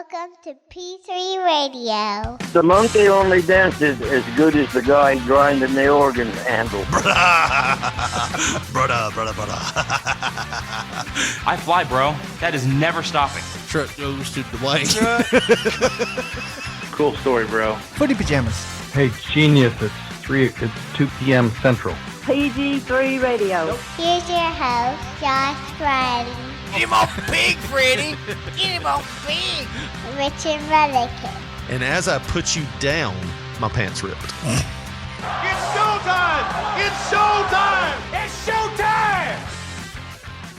Welcome to P3 Radio. The monkey only dances as good as the guy grinding the organ handle. Brother. I fly, bro. That is never stopping. Truck goes to Dwayne. Cool story, bro. Footy pajamas. Hey, genius, it's 2 p.m. Central. PG3 Radio. Here's your host, Josh Riley. Get him off big, Freddy. Get him off big. Richard Mullican. And as I put you down, my pants ripped. It's showtime! It's showtime! It's showtime!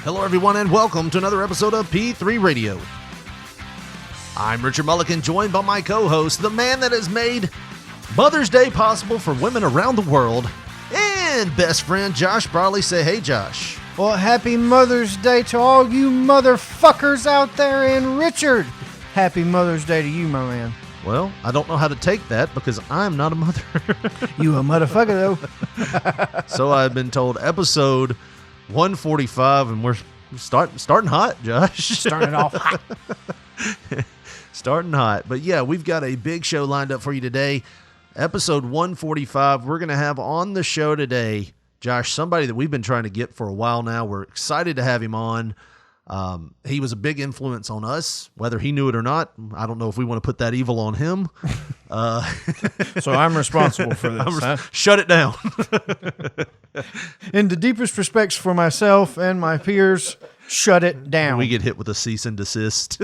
Hello, everyone, and welcome to another episode of P3 Radio. I'm Richard Mullican, joined by my co-host, the man that has made Mother's Day possible for women around the world, and best friend Josh Brawley. Say hey, Josh. Well, happy Mother's Day to all you motherfuckers out there, and Richard, happy Mother's Day to you, my man. Well, I don't know how to take that because I'm not a mother. You a motherfucker, though. So I've been told episode 145, and we're starting hot, Josh. Starting it off hot. Starting hot. But yeah, we've got a big show lined up for you today. Episode 145, we're going to have on the show today, Josh, somebody that we've been trying to get for a while now. We're excited to have him on. He was a big influence on us, whether he knew it or not. I don't know if we want to put that evil on him. So I'm responsible for this, huh? Shut it down. In the deepest respects for myself and my peers, shut it down. We get hit with a cease and desist.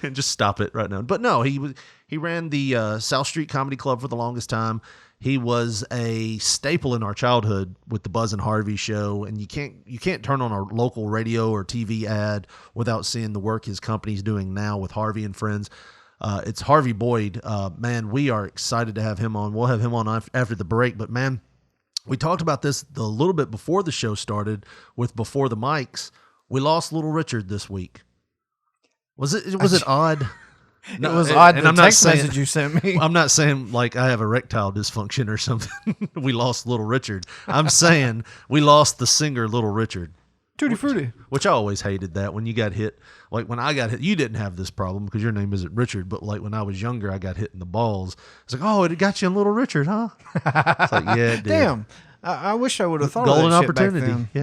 And just stop it right now. But no, he ran the South Street Comedy Club for the longest time. He was a staple in our childhood with the Buzz and Harvey show, and you can't turn on a local radio or TV ad without seeing the work his company's doing now with Harvey and Friends. It's Harvey Boyd. Man, we are excited to have him on. We'll have him on after the break, but man, we talked about this a little bit before the show started with Before the Mics. We lost Little Richard this week. Was it odd? No, it was odd. The text message you sent me. I'm not saying like I have erectile dysfunction or something. We lost Little Richard. I'm saying we lost the singer Little Richard. Tutti frutti. Which I always hated that when you got hit. Like when I got hit, you didn't have this problem because your name isn't Richard. But like when I was younger, I got hit in the balls. It's like, oh, it got you in Little Richard, huh? It's like, yeah, it did. Damn. I wish I would have thought golden of that opportunity. Shit back then. Yeah,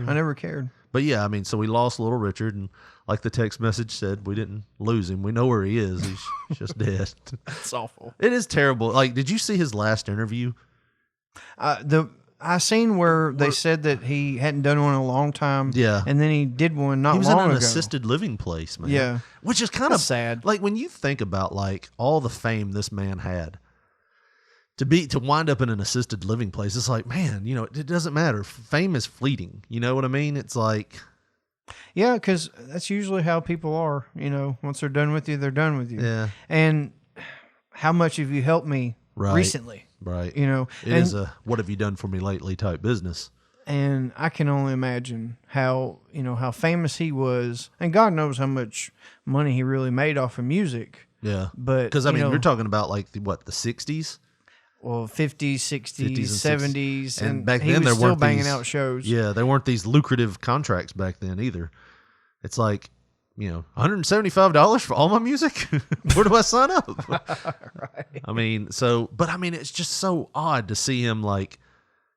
but I never cared. But yeah, I mean, so we lost Little Richard, and like the text message said, we didn't lose him. We know where he is. He's just dead. It's awful. It is terrible. Like, did you see his last interview? I seen where they said that he hadn't done one in a long time. Yeah. And then he did one not long ago. He was in an assisted living place, man. Yeah. Which is kind of sad. Like when you think about like all the fame this man had, to wind up in an assisted living place, it's like, man, you know, it doesn't matter. Fame is fleeting. You know what I mean? It's like, yeah, because that's usually how people are. You know, once they're done with you, they're done with you. Yeah. And how much have you helped me recently? Right. You know, it is a what have you done for me lately type business. And I can only imagine how famous he was, and God knows how much money he really made off of music. Yeah. But because I mean, you're talking about like the 60s. Well, 50s, 60s, 70s, and back he then was there still weren't banging these, out shows. Yeah, there weren't these lucrative contracts back then either. It's like, you know, $175 for all my music? Where do I sign up? Right. I mean, it's just so odd to see him like,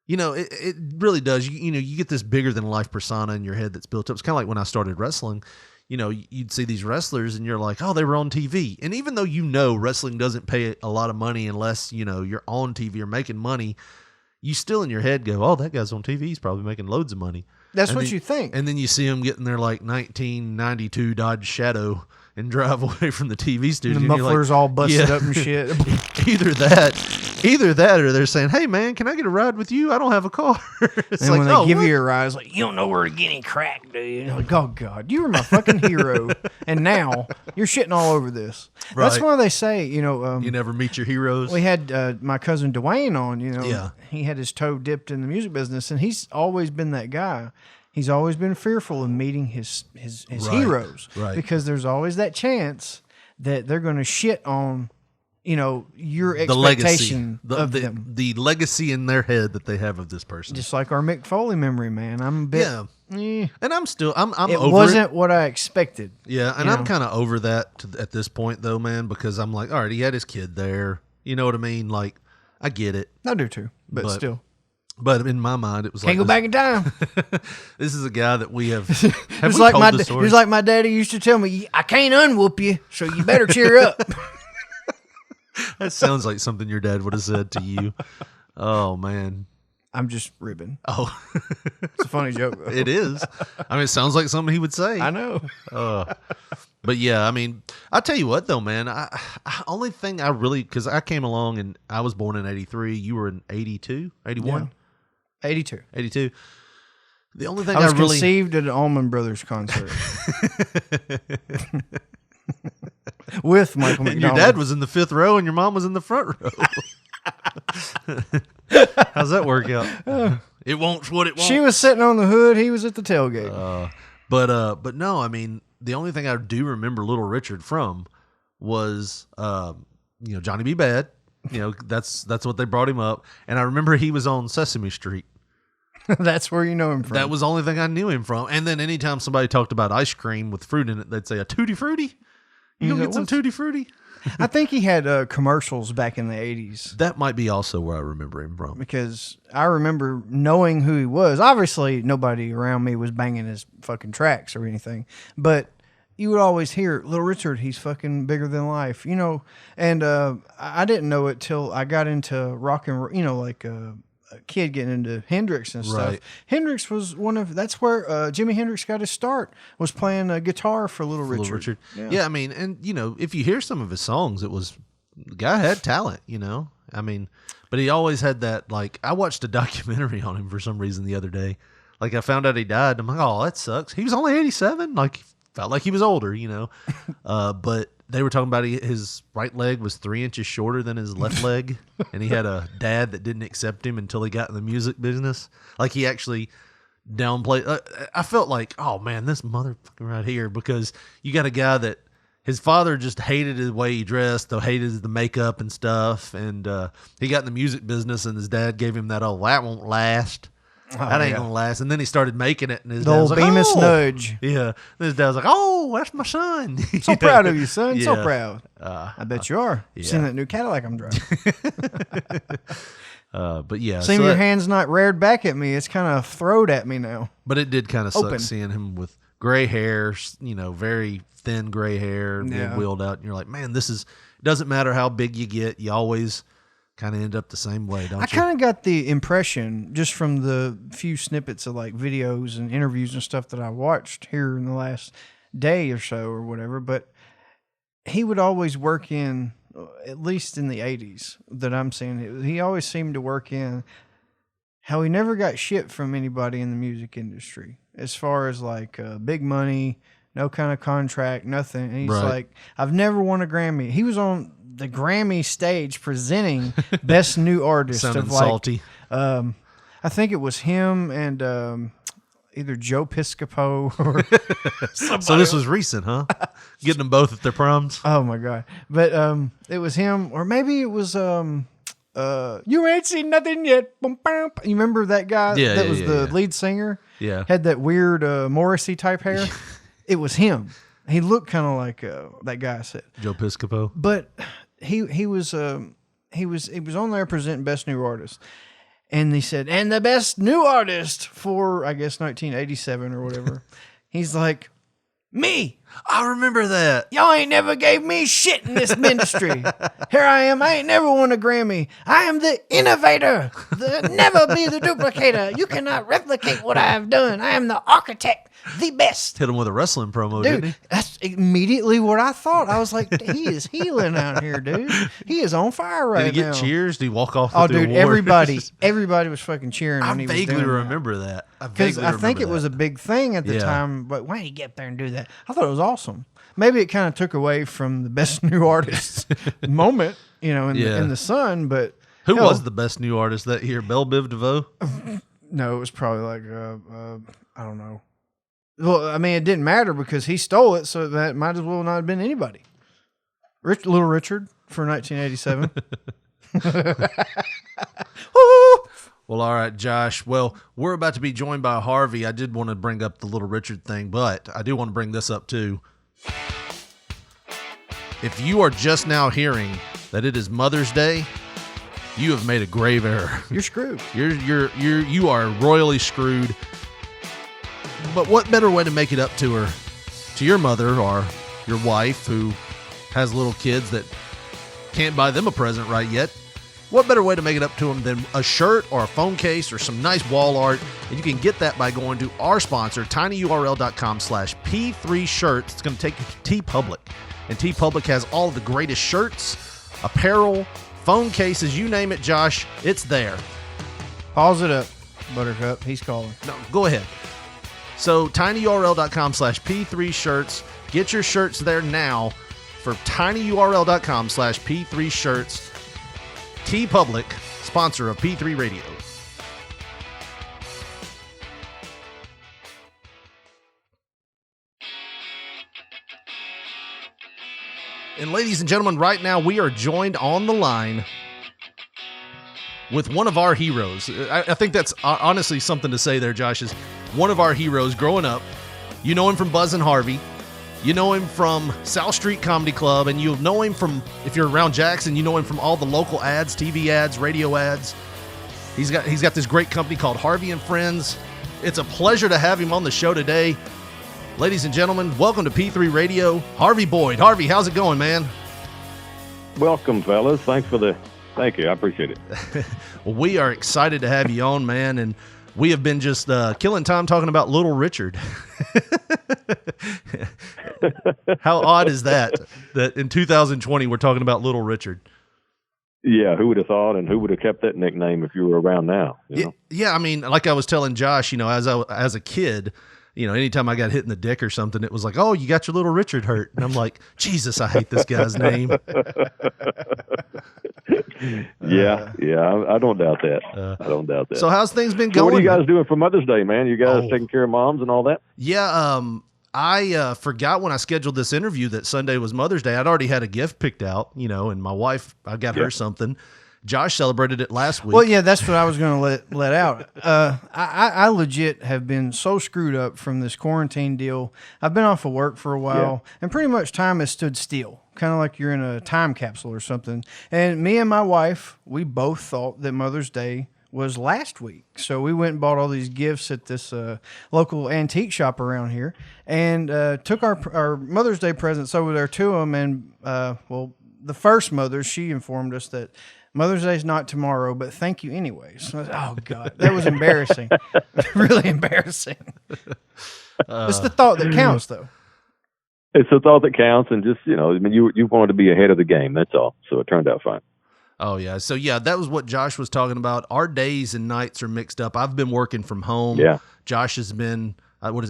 you know, it really does. You know, you get this bigger than life persona in your head that's built up. It's kind of like when I started wrestling. You know, you'd see these wrestlers and you're like, oh, they were on TV. And even though you know wrestling doesn't pay a lot of money unless, you know, you're on TV or making money, you still in your head go, oh, that guy's on TV. He's probably making loads of money. That's what you think. And then you see him getting their like 1992 Dodge Shadow and drive away from the TV studio. And the muffler's all busted up and shit. Either that or they're saying, hey, man, can I get a ride with you? I don't have a car. It's and like, when they give what? you a ride, it's like, you don't know where to get any crack, do you? Like, oh, God, you were my fucking hero. And now you're shitting all over this. Right. That's why they say, you know. You never meet your heroes. We had my cousin Dwayne on, you know. Yeah. He had his toe dipped in the music business, and he's always been that guy. He's always been fearful of meeting his heroes. Right. Because there's always that chance that they're going to shit on, you know, your the legacy expectation of them. The legacy in their head that they have of this person. Just like our Mick Foley memory, man. I'm a bit, Eh, And I'm it over wasn't it. what I expected. Yeah, and you I'm know. kind of over that at this point, though, man, because I'm like, all right, he had his kid there. You know what I mean? Like, I get it. I do too, but still. But in my mind, it was Can't like go back in time. this is a guy that we have. It's like it's like my daddy used to tell me, I can't unwhoop you, so you better cheer up. That sounds like something your dad would have said to you. Oh man. I'm just ribbing. Oh, It's a funny joke, though. it is. I mean, it sounds like something he would say. I know. But yeah, I mean, I'll tell you what though, man. Only thing I really, because I came along and I was born in 83. You were in 82, 81? Yeah. 82. 82. The only thing I was really conceived at an Allman Brothers concert. With Michael and McDonald. your dad was in the 5th row and your mom was in the front row. How's that work out? It won't what it won't. She was sitting on the hood. He was at the tailgate. But no, I mean, the only thing I do remember Little Richard from was Johnny B. Bad. That's what they brought him up. And I remember he was on Sesame Street. That's where you know him from. That was the only thing I knew him from. And then anytime somebody talked about ice cream with fruit in it, they'd say a Tutti Frutti. You gonna get some Tutti Frutti? I think he had commercials back in the 80s. That might be also where I remember him from. Because I remember knowing who he was. Obviously, nobody around me was banging his fucking tracks or anything. But you would always hear, Little Richard, he's fucking bigger than life. And I didn't know it till I got into rock and roll, like a kid getting into Hendrix and stuff. Right. Hendrix was that's where Jimi Hendrix got his start, was playing guitar for Little Richard. Little Richard. Yeah, I mean, and if you hear some of his songs, the guy had talent, I mean, but he always had that, like, I watched a documentary on him for some reason the other day. Like, I found out he died. I'm like, oh, that sucks. He was only 87. Like, felt like he was older, but they were talking about his right leg was 3 inches shorter than his left leg, and he had a dad that didn't accept him until he got in the music business. Like, he actually downplayed. I felt like, oh man, this motherfucker right here, because you got a guy that his father just hated the way he dressed, though hated the makeup and stuff, and he got in the music business, and his dad gave him that, oh, that won't last. That ain't gonna last. And then he started making it, and his dad was like, Bemis oh. nudge. Yeah. Then his dad was like, oh, that's my son. So proud of you, son. So Yeah. proud. I bet you are. yeah. Seen that new Cadillac I'm driving. But yeah. Seeing your hand's not reared back at me. It's kind of throwed at me now. But it did kind of suck Open. seeing him with gray hair, very thin gray hair, being Yeah. wheeled out. And you're like, man, it doesn't matter how big you get. You always kind of end up the same way, don't I you? kind of got the impression, just from the few snippets of like videos and interviews and stuff that I watched here in the last day or so or whatever, but he would always work in, at least in the 80s that I'm seeing, he always seemed to work in how he never got shit from anybody in the music industry as far as like big money, no kind of contract, nothing. And he's Right. like, I've never won a Grammy. He was on the Grammy stage presenting Best New Artist Sounding of like, salty. I think it was him and either Joe Piscopo or So this was recent, huh? Getting them both at their proms. oh my god! But it was him, or maybe it was you ain't seen nothing yet. Boom, bam. You remember that guy? Yeah, that yeah, was yeah, the yeah. lead singer. Yeah. Had that weird Morrissey type hair. It was him. He looked kind of like that guy I said. Joe Piscopo. But he was on there presenting Best New Artist, and he said, and the Best New Artist for, I guess, 1987 or whatever. He's like, me. I remember that. Y'all ain't never gave me shit in this industry. Here I am. I ain't never won a Grammy. I am the innovator. Never be the duplicator. You cannot replicate what I have done. I am the architect, the best. Hit him with a wrestling promo, didn't Dude, he? that's immediately what I thought. I was like, he is healing out here, dude. He is on fire right now. Did he get cheers? Did he walk off with Oh, the dude, award? everybody was fucking cheering I when he was vaguely doing remember that. Because I think it was a big thing at the Yeah. time. But why did he get up there and do that? I thought it was awesome. Maybe it kind of took away from the Best New Artist moment, in the sun. But Who hell, was the best new artist that year? Belle Biv DeVoe? No, it was probably like I don't know. Well, I mean, it didn't matter because he stole it, so that might as well not have been anybody. Little Richard for 1987. Woo! Well, all right, Josh. Well, we're about to be joined by Harvey. I did want to bring up the Little Richard thing, but I do want to bring this up too. If you are just now hearing that it is Mother's Day, you have made a grave error. You're screwed. You are royally screwed. But what better way to make it up to her, to your mother or your wife who has little kids that can't buy them a present right yet? What better way to make it up to them than a shirt or a phone case or some nice wall art? And you can get that by going to our sponsor, tinyurl.com/P3shirts. It's going to take you to TeePublic. And TeePublic has all of the greatest shirts, apparel, phone cases, you name it, Josh, it's there. Pause it up, Buttercup. He's calling. No, go ahead. So tinyurl.com/P3shirts. Get your shirts there now for tinyurl.com/P3shirts. TeePublic, sponsor of P3 Radio. And ladies and gentlemen, right now we are joined on the line with one of our heroes. I think that's honestly something to say there, Josh, is one of our heroes growing up. You know him from Buzz and Harvey. You know him from South Street Comedy Club, and you'll know him from, if you're around Jackson, you know him from all the local ads, TV ads, radio ads. He's got this great company called Harvey and Friends. It's a pleasure to have him on the show today. Ladies and gentlemen, welcome to P3 Radio, Harvey Boyd. Harvey, how's it going, man? Welcome, fellas. Thank you. I appreciate it. Well, we are excited to have you on, man, and we have been just killing time talking about Little Richard. How odd is that in 2020 we're talking about Little Richard? Yeah, who would have thought, and who would have kept that nickname if you were around now? You know? Yeah, I mean, like I was telling Josh, as a kid, anytime I got hit in the dick or something, it was like, oh, you got your Little Richard hurt. And I'm like, Jesus, I hate this guy's name. Yeah, I don't doubt that. I don't doubt that. So how's things been going? So what are you guys doing for Mother's Day, man? You guys taking care of moms and all that? Yeah, I forgot when I scheduled this interview that Sunday was Mother's Day. I'd already had a gift picked out, and my wife, I got her something. Josh celebrated it last week. Well, yeah, that's what I was going to let out. I legit have been so screwed up from this quarantine deal. I've been off of work for a while, and pretty much time has stood still, kind of like you're in a time capsule or something. And me and my wife, we both thought that Mother's Day was last week. So we went and bought all these gifts at this local antique shop around here and took our Mother's Day presents over there to them. And, the first mother, she informed us that Mother's Day is not tomorrow, but thank you anyways. Oh, God, that was embarrassing. Really embarrassing. It's the thought that counts, though. It's the thought that counts, and just, you wanted to be ahead of the game, that's all. So it turned out fine. Oh, yeah. So, yeah, that was what Josh was talking about. Our days and nights are mixed up. I've been working from home. Yeah. Josh has been,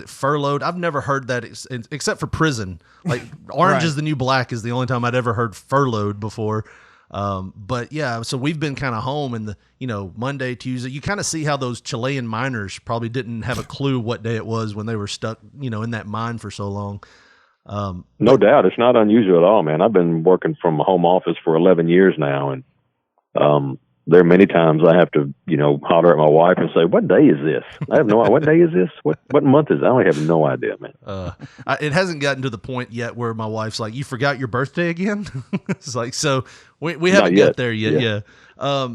furloughed? I've never heard that except for prison. Like, Orange is the New Black is the only time I'd ever heard furloughed before. But yeah, so we've been kind of home and Monday, Tuesday, you kind of see how those Chilean miners probably didn't have a clue what day it was when they were stuck, in that mine for so long. No doubt. It's not unusual at all, man. I've been working from a home office for 11 years now. And, there are many times I have to, holler at my wife and say, what day is this? I have no idea. What day is this? What month is it? I have no idea, man. It hasn't gotten to the point yet where my wife's like, you forgot your birthday again? It's like, so we haven't got there yet. Yeah.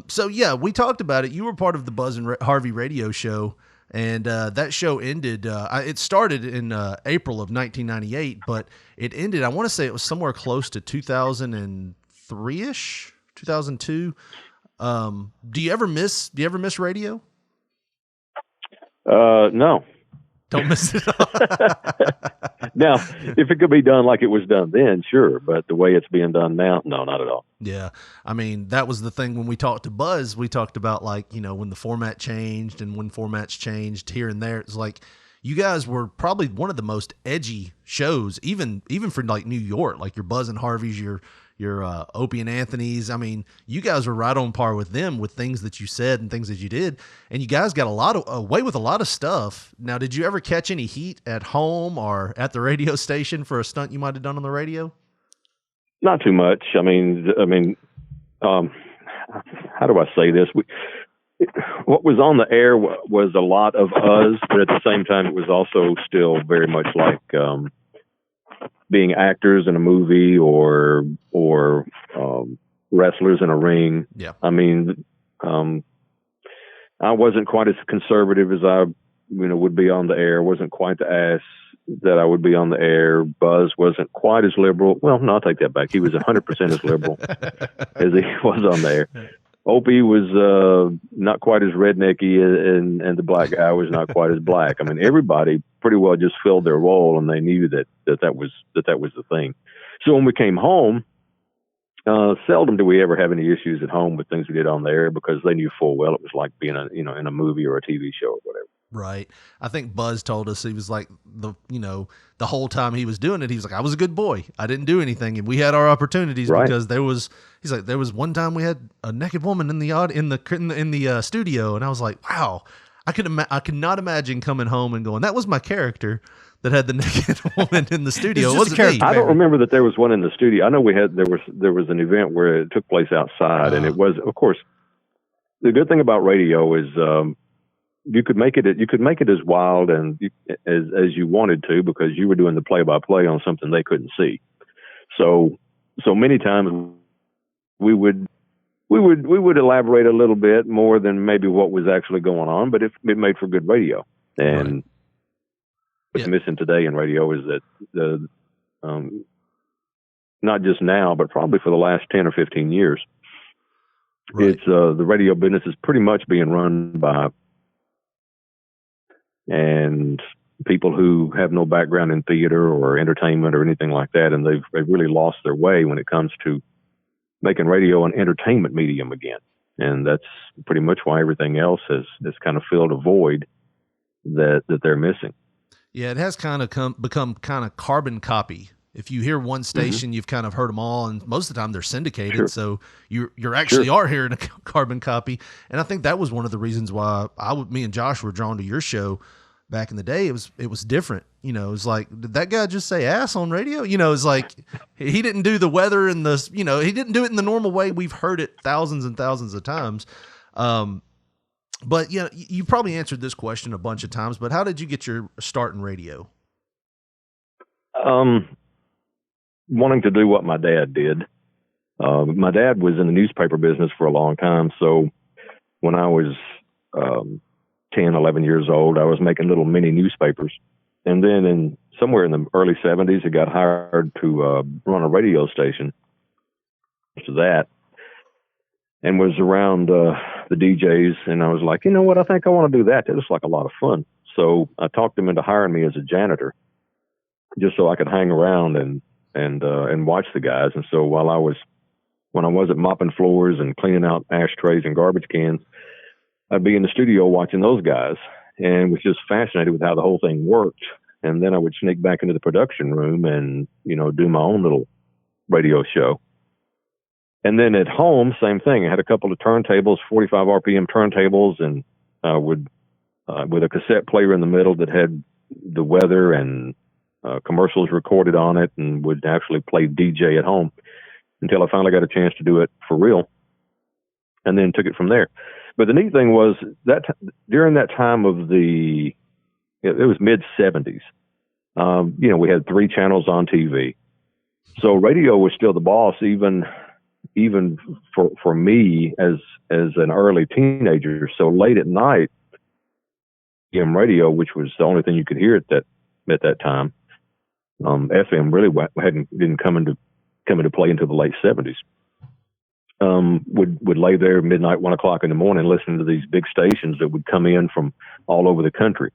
So yeah, we talked about it. You were part of the Buzz and Harvey radio show, and that show ended. It started in April of 1998, but it ended, I want to say it was somewhere close to 2003-ish, 2002. Do you ever miss radio? No. Don't miss it. Now, if it could be done like it was done then, sure. But the way it's being done now, no, not at all. Yeah. I mean, that was the thing when we talked to Buzz, we talked about when the format changed and when formats changed here and there. It's like you guys were probably one of the most edgy shows, even for like New York, like your Buzz and Harvey's, your Opie and Anthony's. I mean, you guys were right on par with them with things that you said and things that you did, and you guys got away with a lot of stuff. Now, did you ever catch any heat at home or at the radio station for a stunt you might have done on the radio? Not too much. I mean, how do I say this? what was on the air was a lot of us, but at the same time, it was also still very much like being actors in a movie or wrestlers in a ring. Yeah. I mean, I wasn't quite as conservative as I, would be on the air. Wasn't quite the ass that I would be on the air. Buzz wasn't quite as liberal. Well, no, I'll take that back. He was 100% as liberal as he was on the air. Opie was not quite as rednecky, and the black guy was not quite as black. I mean, everybody pretty well just filled their role, and they knew that was the thing. So when we came home, seldom do we ever have any issues at home with things we did on the air, because they knew full well it was like being in a movie or a TV show or whatever. Right. I think Buzz told us, he was like, the whole time he was doing it, he was like, I was a good boy. I didn't do anything. And we had our opportunities, right? Because there was one time we had a naked woman in the studio. And I was like, wow, I could not imagine coming home and going, that was my character that had the naked woman in the studio. It wasn't me. I don't remember that there was one in the studio. I know there was an event where it took place outside, and it was, of course, the good thing about radio is, you could make it as wild and as you wanted to, because you were doing the play-by-play on something they couldn't see. So many times we would elaborate a little bit more than maybe what was actually going on, but it made for good radio. And right. What's missing today in radio is that not just now, but probably for the last 10 or 15 years, right. It's the radio business is pretty much being run by and people who have no background in theater or entertainment or anything like that, and they've really lost their way when it comes to making radio an entertainment medium again. And that's pretty much why everything else has kind of filled a void that they're missing. Yeah, it has kind of become kind of carbon copy. If you hear one station, you've kind of heard them all, and most of the time they're syndicated. Sure. So you're actually are hearing a carbon copy. And I think that was one of the reasons why me and Josh were drawn to your show back in the day. It was different. It was like, did that guy just say ass on radio? It's like, he didn't do the weather and he didn't do it in the normal way we've heard it thousands and thousands of times. But you probably answered this question a bunch of times, but how did you get your start in radio? Wanting to do what my dad did. My dad was in the newspaper business for a long time. So when I was 10, 11 years old, I was making little mini newspapers. And then somewhere in the early 70s, I got hired to run a radio station. So that, and was around the DJs. And I was like, you know what? I think I want to do that. That was like a lot of fun. So I talked them into hiring me as a janitor, just so I could hang around and watch the guys. And so when I wasn't mopping floors and cleaning out ashtrays and garbage cans, I'd be in the studio watching those guys and was just fascinated with how the whole thing worked. And then I would sneak back into the production room and, do my own little radio show. And then at home, same thing. I had a couple of turntables, 45 RPM turntables, and with a cassette player in the middle that had the weather and commercials recorded on it, and would actually play DJ at home until I finally got a chance to do it for real, and then took it from there. But the neat thing was that during that time of it was mid 70s. We had 3 channels on TV, so radio was still the boss, even for me as an early teenager. So late at night, AM radio, which was the only thing you could hear at that time, FM really didn't come into play until the late 70s. Would lay there midnight, 1 o'clock in the morning, listening to these big stations that would come in from all over the country,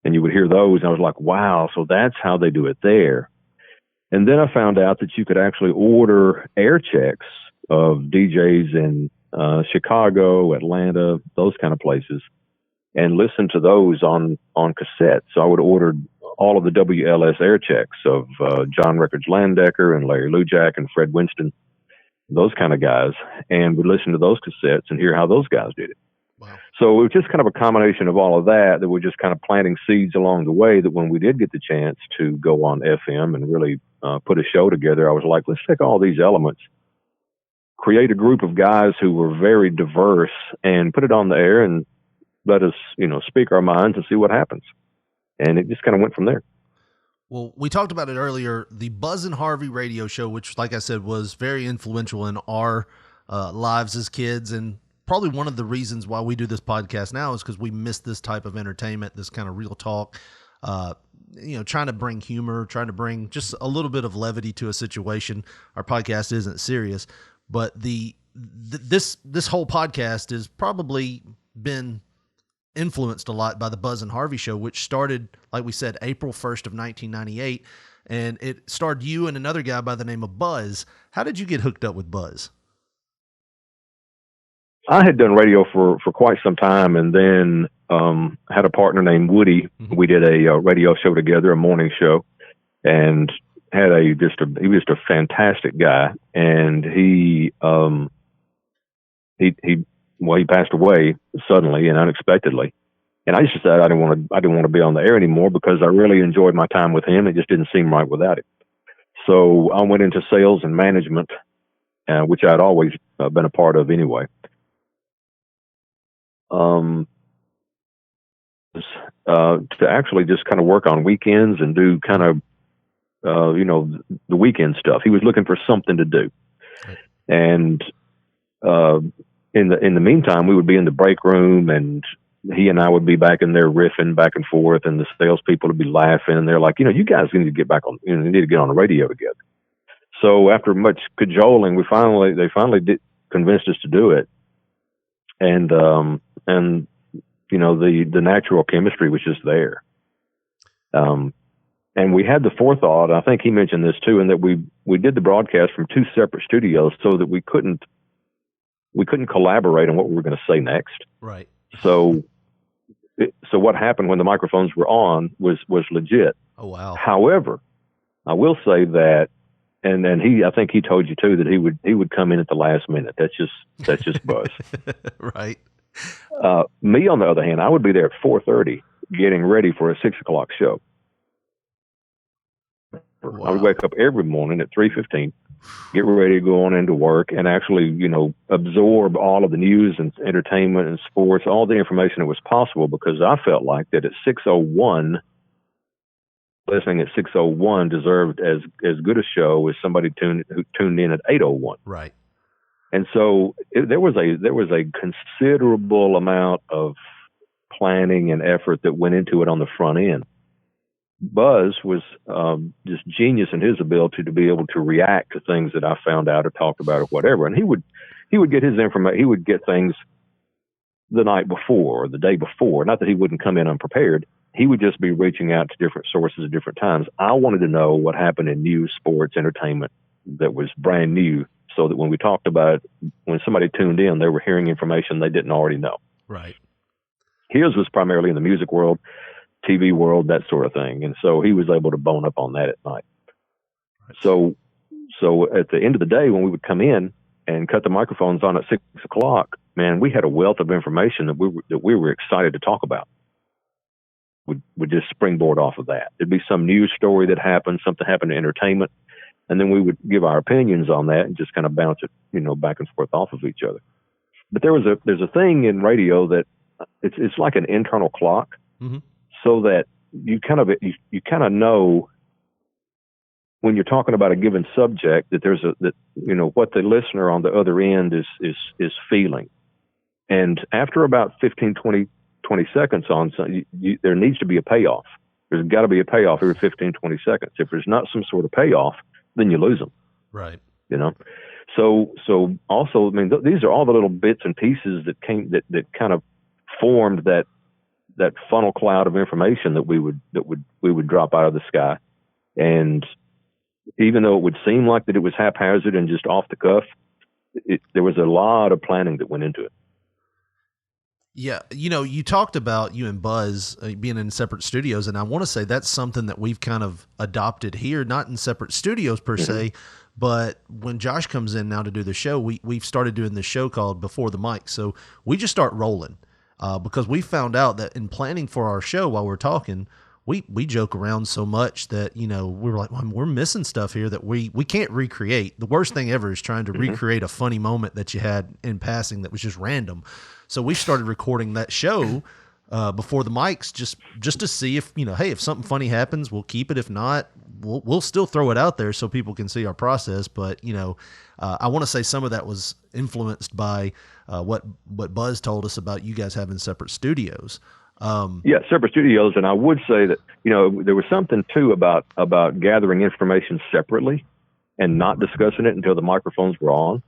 and you would hear those. And I was like, wow, so that's how they do it there. And then I found out that you could actually order air checks of DJs in Chicago, Atlanta, those kind of places, and listen to those on cassette. So I would order all of the WLS air checks of John Records Landecker and Larry Lujak and Fred Winston, those kind of guys, and would listen to those cassettes and hear how those guys did it. Wow. So it was just kind of a combination of all of that were just kind of planting seeds along the way, that when we did get the chance to go on FM and really put a show together, I was like, let's take all these elements, create a group of guys who were very diverse and put it on the air and let us, speak our minds and see what happens. And it just kind of went from there. Well, we talked about it earlier, the Buzz and Harvey radio show, which, like I said, was very influential in our lives as kids. And probably one of the reasons why we do this podcast now is because we miss this type of entertainment, this kind of real talk, trying to bring humor, trying to bring just a little bit of levity to a situation. Our podcast isn't serious, but this whole podcast has probably been influenced a lot by the Buzz and Harvey show, which started, like we said, April 1st of 1998. And it starred you and another guy by the name of Buzz. How did you get hooked up with Buzz? I had done radio for quite some time, and then had a partner named Woody. Mm-hmm. We did a radio show together, a morning show, and had he was just a fantastic guy. And he passed away suddenly and unexpectedly. And I just decided I didn't want to be on the air anymore because I really enjoyed my time with him. It just didn't seem right without it. So I went into sales and management, which I'd always been a part of anyway. To actually just kind of work on weekends and do kind of, the weekend stuff. He was looking for something to do. And, in the meantime, we would be in the break room, and he and I would be back in there riffing back and forth, and the salespeople would be laughing, and they're like, you guys need to get back on, you need to get on the radio together. So after much cajoling, they finally convinced us to do it. And the natural chemistry was just there. And we had the forethought, I think he mentioned this too, and that we did the broadcast from two separate studios so that we couldn't collaborate on what we were going to say next. Right. So what happened when the microphones were on was legit. Oh, wow. However, I will say that, and I think he told you too, that he would come in at the last minute. That's just Buzz. Right. Me, on the other hand, I would be there at 4:30 getting ready for a 6:00 show. Wow. I would wake up every morning at 3:15, get ready to go on into work, and actually, absorb all of the news and entertainment and sports, all the information that was possible, because I felt like that at 6:01, listening at 6:01 deserved as good a show as somebody who tuned in at 8:01. Right. And so there was a considerable amount of planning and effort that went into it on the front end. Buzz was just genius in his ability to be able to react to things that I found out or talked about or whatever. And he would get his information. He would get things the night before or the day before. Not that he wouldn't come in unprepared. He would just be reaching out to different sources at different times. I wanted to know what happened in news, sports, entertainment that was brand new, so that when we talked about it, when somebody tuned in, they were hearing information they didn't already know. Right. His was primarily in the music world, TV world, that sort of thing. And so he was able to bone up on that at night. Right. So at the end of the day, when we would come in and cut the microphones on at 6:00, man, we had a wealth of information that we were excited to talk about. Would just springboard off of that. There'd be some news story that happened, something happened in entertainment, and then we would give our opinions on that and just kind of bounce it, back and forth off of each other. But there's a thing in radio that it's like an internal clock, mm-hmm. so that you kind of know when you're talking about a given subject that what the listener on the other end is feeling. And after about 15, 20 seconds on, there needs to be a payoff. There's got to be a payoff every 15, 20 seconds. If there's not some sort of payoff, then you lose them. Right. So also, I mean, these are all the little bits and pieces that kind of formed that funnel cloud of information that we would drop out of the sky. And even though it would seem like that it was haphazard and just off the cuff, there was a lot of planning that went into it. Yeah. You talked about you and Buzz being in separate studios, and I want to say that's something that we've kind of adopted here, not in separate studios per mm-hmm. se, but when Josh comes in now to do the show, we've started doing this show called Before the Mic. So we just start rolling because we found out that in planning for our show while we're talking, we joke around so much that, we were like, well, we're missing stuff here that we can't recreate. The worst thing ever is trying to recreate a funny moment that you had in passing that was just random. So we started recording that show before the mics just to see if, hey, if something funny happens, we'll keep it. If not, we'll still throw it out there so people can see our process. But, I want to say some of that was influenced by what Buzz told us about you guys having separate studios. Yeah, separate studios. And I would say that, there was something too about gathering information separately and not discussing it until the microphones were on.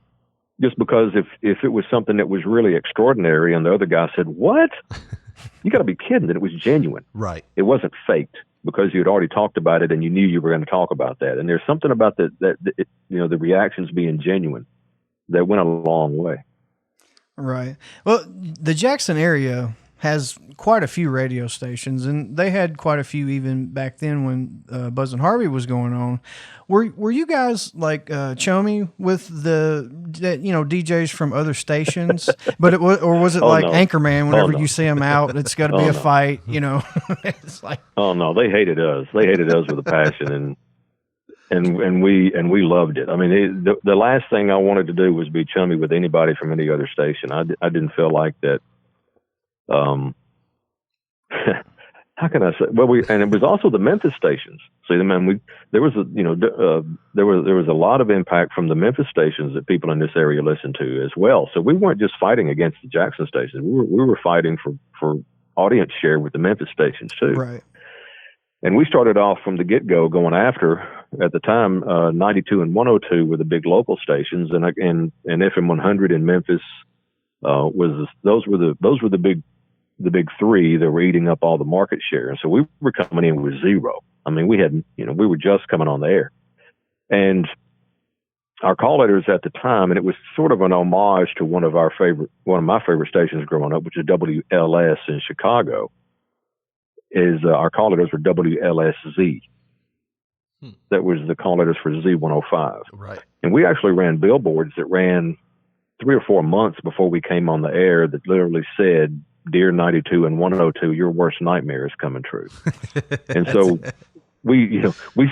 Just because if it was something that was really extraordinary and the other guy said, "What? You got to be kidding," that it was genuine. Right. It wasn't faked because you had already talked about it and you knew you were going to talk about that. And there's something about the reactions being genuine that went a long way. Right. Well, the Jackson area has quite a few radio stations, and they had quite a few even back then when Buzz and Harvey was going on. Were you guys like chummy with the DJs from other stations? But was it like no. Anchorman? Whenever you see them out, it's got to be a fight. It's like, oh no, they hated us. They hated us with a passion, and we loved it. I mean, the last thing I wanted to do was be chummy with anybody from any other station. I didn't feel like that. How can I say? Well, and it was also the Memphis stations. See, there was a lot of impact from the Memphis stations that people in this area listened to as well. So we weren't just fighting against the Jackson stations. We were fighting for audience share with the Memphis stations too. Right. And we started off from the get-go going after, at the time, 92 and 102 were the big local stations, and FM 100 in Memphis those were the big three that were eating up all the market share. And so we were coming in with zero. I mean, we were just coming on the air. And our call letters at the time, and it was sort of an homage to one of my favorite stations growing up, which is WLS in Chicago, is our call letters were WLSZ. That was the call letters for Z105. Right. And we actually ran billboards that ran 3 or 4 months before we came on the air that literally said, "Dear 92 and 102, your worst nightmare is coming true." And so we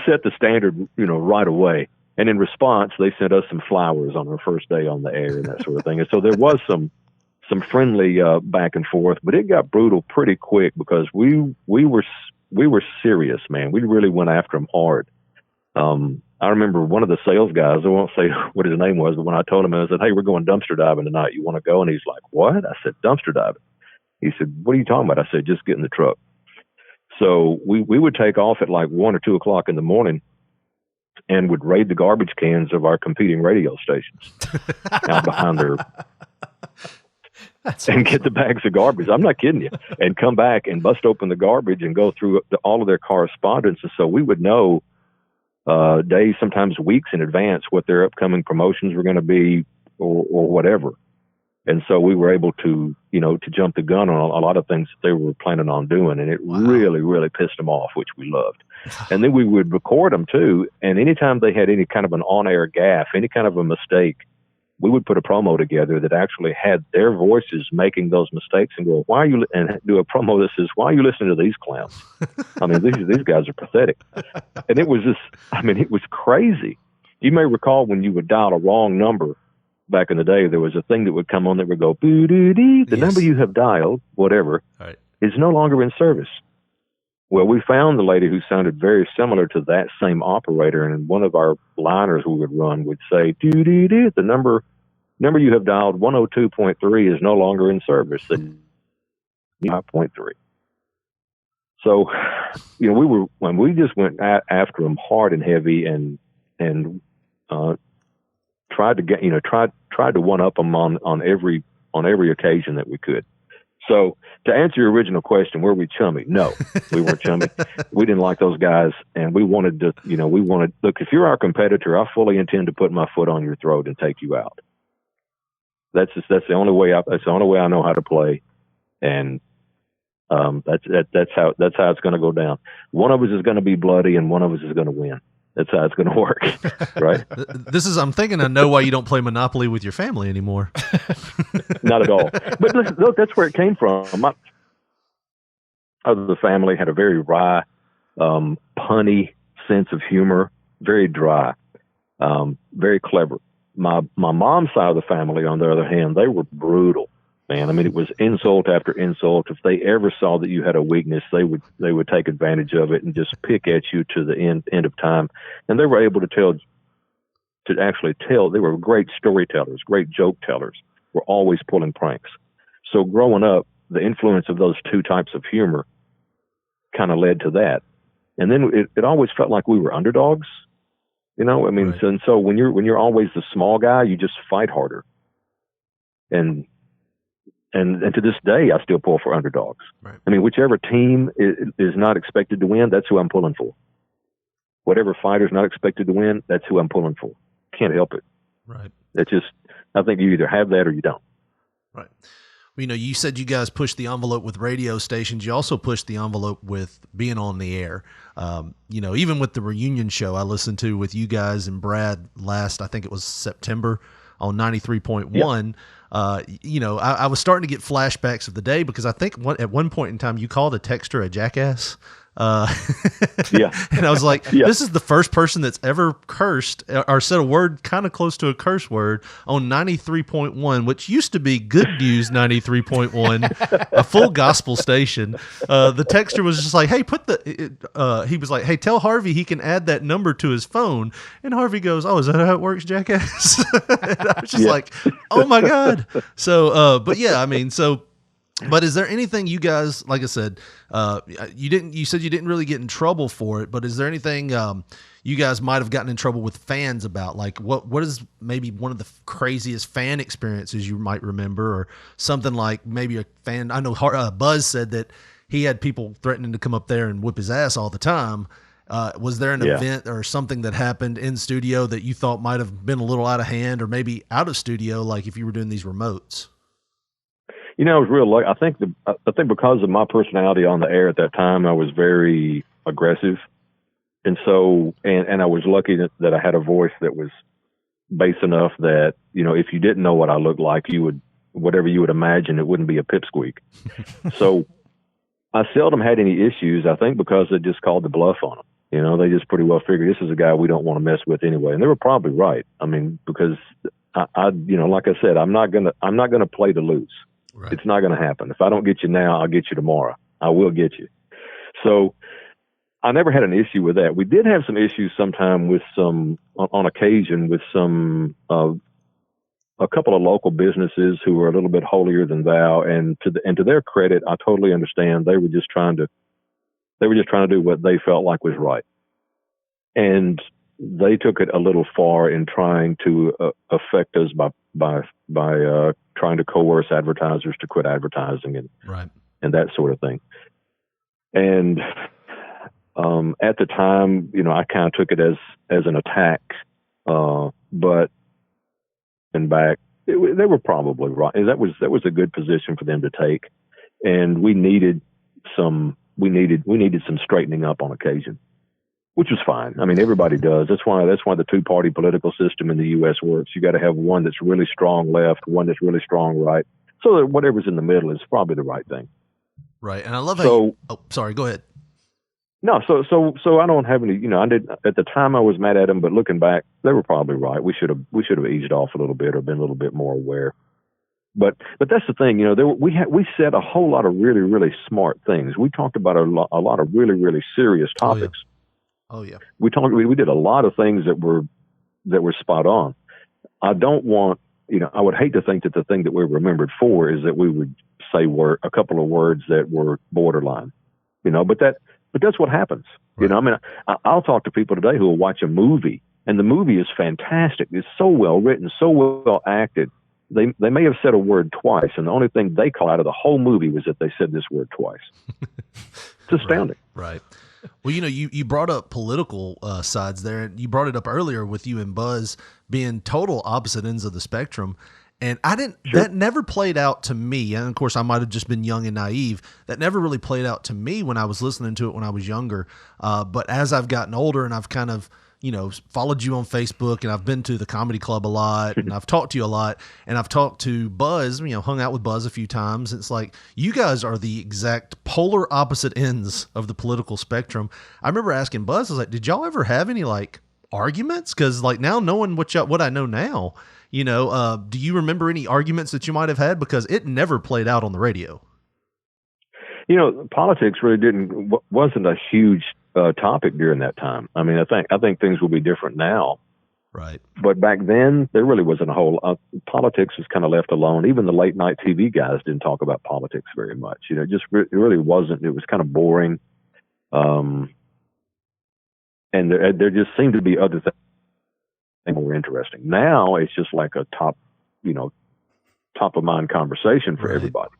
set the standard, right away. And in response, they sent us some flowers on our first day on the air and that sort of thing. And so there was some friendly back and forth, but it got brutal pretty quick because we were serious, man. We really went after them hard. I remember one of the sales guys, I won't say what his name was, but when I told him, I said, "Hey, we're going dumpster diving tonight. You want to go?" And he's like, "What?" I said, "Dumpster diving." He said, "What are you talking about?" I said, "Just get in the truck." So we would take off at like 1 or 2 o'clock in the morning and would raid the garbage cans of our competing radio stations out behind their and get the bags of garbage. I'm not kidding you. And come back and bust open the garbage and go through all of their correspondence. And so we would know days, sometimes weeks in advance, what their upcoming promotions were going to be or whatever. And so we were able to, to jump the gun on a lot of things that they were planning on doing. And it really, really pissed them off, which we loved. And then we would record them too. And anytime they had any kind of an on-air gaffe, any kind of a mistake, we would put a promo together that actually had their voices making those mistakes and go, and do a promo that says, "Why are you listening to these clowns? I mean, these guys are pathetic." And it was it was crazy. You may recall when you would dial a wrong number back in the day, there was a thing that would come on that would go, "Boo-doo-dee, the number you have dialed," whatever, right, "is no longer in service." Well, we found the lady who sounded very similar to that same operator, and one of our liners we would run would say, "Doo-doo-doo, the number you have dialed, 102.3, is no longer in service." And 5.3. So, we just went after them hard and heavy, and tried to one up them on every occasion that we could. So to answer your original question, were we chummy? No, we weren't chummy. We didn't like those guys, and we wanted to, look, if you're our competitor, I fully intend to put my foot on your throat and take you out. That's the only way I know how to play. And, that's how it's going to go down. One of us is going to be bloody and one of us is going to win. That's how it's going to work, right? I'm thinking I know why you don't play Monopoly with your family anymore. Not at all. But listen, look, that's where it came from. My other family had a very wry punny sense of humor, very dry, very clever. My mom's side of the family, on the other hand, they were brutal, man. I mean, it was insult after insult. If they ever saw that you had a weakness, they would take advantage of it and just pick at you to the end of time. And they were able to actually tell. They were great storytellers, great joke tellers. Were always pulling pranks. So growing up, the influence of those two types of humor kind of led to that. And then it always felt like we were underdogs. You know, I mean, right. so when you're always the small guy, you just fight harder. And to this day, I still pull for underdogs. Right. I mean, whichever team is not expected to win, that's who I'm pulling for. Whatever fighter's not expected to win, that's who I'm pulling for. Can't help it. Right. It's just, I think you either have that or you don't. Right. Well, you know, you said you guys pushed the envelope with radio stations. You also pushed the envelope with being on the air. You know, even with the reunion show I listened to with you guys and Brad last, I think it was September on 93.1. You know, I was starting to get flashbacks of the day because I think at one point in time you called a texter a jackass. Yeah. And I was like, this is the first person that's ever cursed or said a word kind of close to a curse word on 93.1, which used to be Good News 93.1, a full gospel station. The texter was just like, hey, he was like, hey, tell Harvey he can add that number to his phone. And Harvey goes, oh, is that how it works, jackass? And I was just like, oh my God. So, but yeah, I mean, but is there anything you guys, like I said, you said you didn't really get in trouble for it, but is there anything you guys might have gotten in trouble with fans about? Like what is maybe one of the craziest fan experiences you might remember, or something like maybe a fan? I know Buzz said that he had people threatening to come up there and whip his ass all the time. Was there an event or something that happened in studio that you thought might have been a little out of hand, or maybe out of studio, like if you were doing these remotes? You know, I was real lucky. I think because of my personality on the air at that time, I was very aggressive, and so and I was lucky that I had a voice that was bass enough that, you know, if you didn't know what I looked like, whatever you would imagine, it wouldn't be a pipsqueak. So I seldom had any issues. I think because they just called the bluff on them. You know, they just pretty well figured this is a guy we don't want to mess with anyway, and they were probably right. I mean, because I you know, like I said, I'm not gonna play to lose. Right. It's not going to happen. If I don't get you now, I'll get you tomorrow. I will get you. So I never had an issue with that. We did have some issues sometime on occasion with a couple of local businesses who were a little bit holier than thou. And to their credit, I totally understand. They were just trying to do what they felt like was right. And they took it a little far in trying to affect us by trying to coerce advertisers to quit advertising and that sort of thing. And at the time, you know, I kind of took it as an attack, but in back, they were probably right. And that was a good position for them to take. And we needed some straightening up on occasion, which was fine. I mean, everybody does. That's why the two-party political system in the U.S. works. You got to have one that's really strong left, one that's really strong right, so that whatever's in the middle is probably the right thing. Right. And I love how sorry, go ahead. No, so I don't have any, you know, I did at the time I was mad at them, but looking back, they were probably right. We should have eased off a little bit or been a little bit more aware. But that's the thing, you know, we said a whole lot of really, really smart things. We talked about a lot of really, really serious topics. Oh yeah. We did a lot of things that were spot on. I don't want, you know, I would hate to think that the thing that we're remembered for is that we would say a couple of words that were borderline, you know, but that's what happens. Right. You know, I mean, I'll talk to people today who will watch a movie and the movie is fantastic. It's so well written, so well acted. They may have said a word twice, and the only thing they call out of the whole movie was that they said this word twice. It's astounding. Right. Well, you know, you brought up political sides there, and you brought it up earlier with you and Buzz being total opposite ends of the spectrum. And that never played out to me. And of course, I might have just been young and naive. That never really played out to me when I was listening to it when I was younger. But as I've gotten older and I've kind of followed you on Facebook, and I've been to the comedy club a lot, and I've talked to you a lot, and I've talked to Buzz, hung out with Buzz a few times. It's like you guys are the exact polar opposite ends of the political spectrum. I remember asking Buzz, I was like, did y'all ever have any like arguments? Because like now knowing what I know now, do you remember any arguments that you might have had? Because it never played out on the radio. Politics really wasn't a huge topic during that time. I mean, I think things will be different now. Right. But back then, there really wasn't a whole politics was kind of left alone. Even the late night TV guys didn't talk about politics very much. It really wasn't. It was kind of boring. And there just seemed to be other things that were interesting. Now it's just like a top of mind conversation for everybody.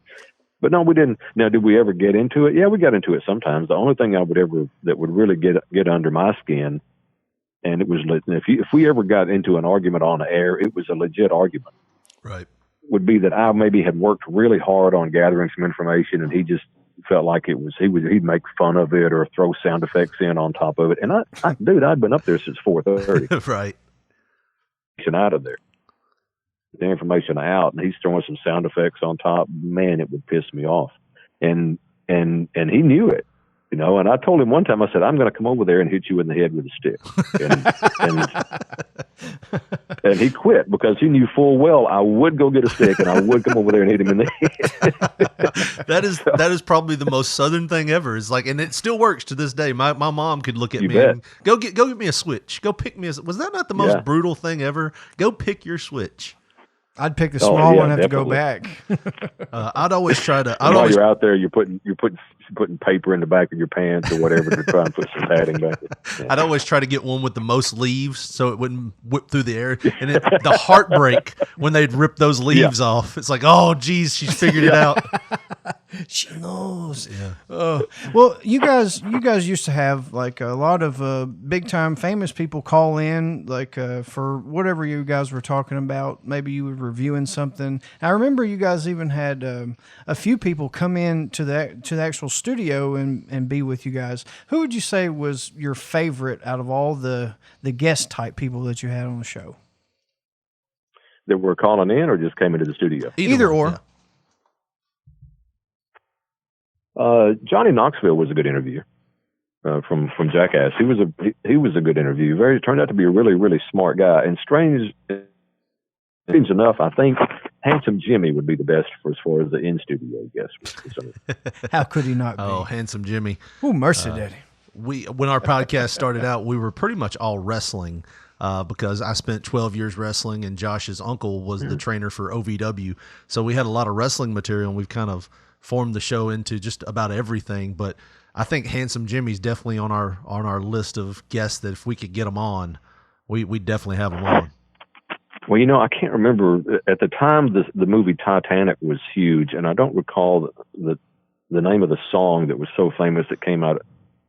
But no, we didn't. Now, did we ever get into it? Yeah, we got into it sometimes. The only thing that would really get under my skin, and it was if we ever got into an argument on the air, it was a legit argument. Right. Would be that I maybe had worked really hard on gathering some information, and he just felt like he'd make fun of it or throw sound effects in on top of it. And I'd been up there since 4:30. Right. Out of there. The information out, and he's throwing some sound effects on top. Man, it would piss me off. And he knew it, and I told him one time, I said, I'm going to come over there and hit you in the head with a stick. And he quit because he knew full well I would go get a stick and I would come over there and hit him in the head. That is probably the most Southern thing ever. It's like, and it still works to this day. My mom could look at me and go get me a switch. Go pick me was that not the most brutal thing ever? Go pick your switch. I'd pick the small one and have definitely. to go back. I'd always try to. While you're out there, you're putting paper in the back of your pants or whatever to try and put some padding back. Yeah. I'd always try to get one with the most leaves so it wouldn't whip through the air. And the heartbreak when they'd rip those leaves off. It's like, oh, geez, she's figured it out. She knows. Yeah. Well, you guys used to have like a lot of big time famous people call in, like for whatever you guys were talking about. Maybe you were reviewing something. I remember you guys even had a few people come in to the actual studio and be with you guys. Who would you say was your favorite out of all the guest type people that you had on the show? That were calling in or just came into the studio? Either or. Yeah. Johnny Knoxville was a good interview from Jackass. He was a good interview. Turned out to be a really, really smart guy. And strange enough, I think Handsome Jimmy would be the best as far as the in-studio guest was concerned. How could he not be? Oh, Handsome Jimmy. Oh, mercy, Daddy. When our podcast started out, we were pretty much all wrestling because I spent 12 years wrestling, and Josh's uncle was the trainer for OVW. So we had a lot of wrestling material, and we've kind of formed the show into just about everything. But I think Handsome Jimmy's definitely on our list of guests that if we could get him on, we'd definitely have him on. Well, I can't remember at the time the movie Titanic was huge, and I don't recall the name of the song that was so famous that came out.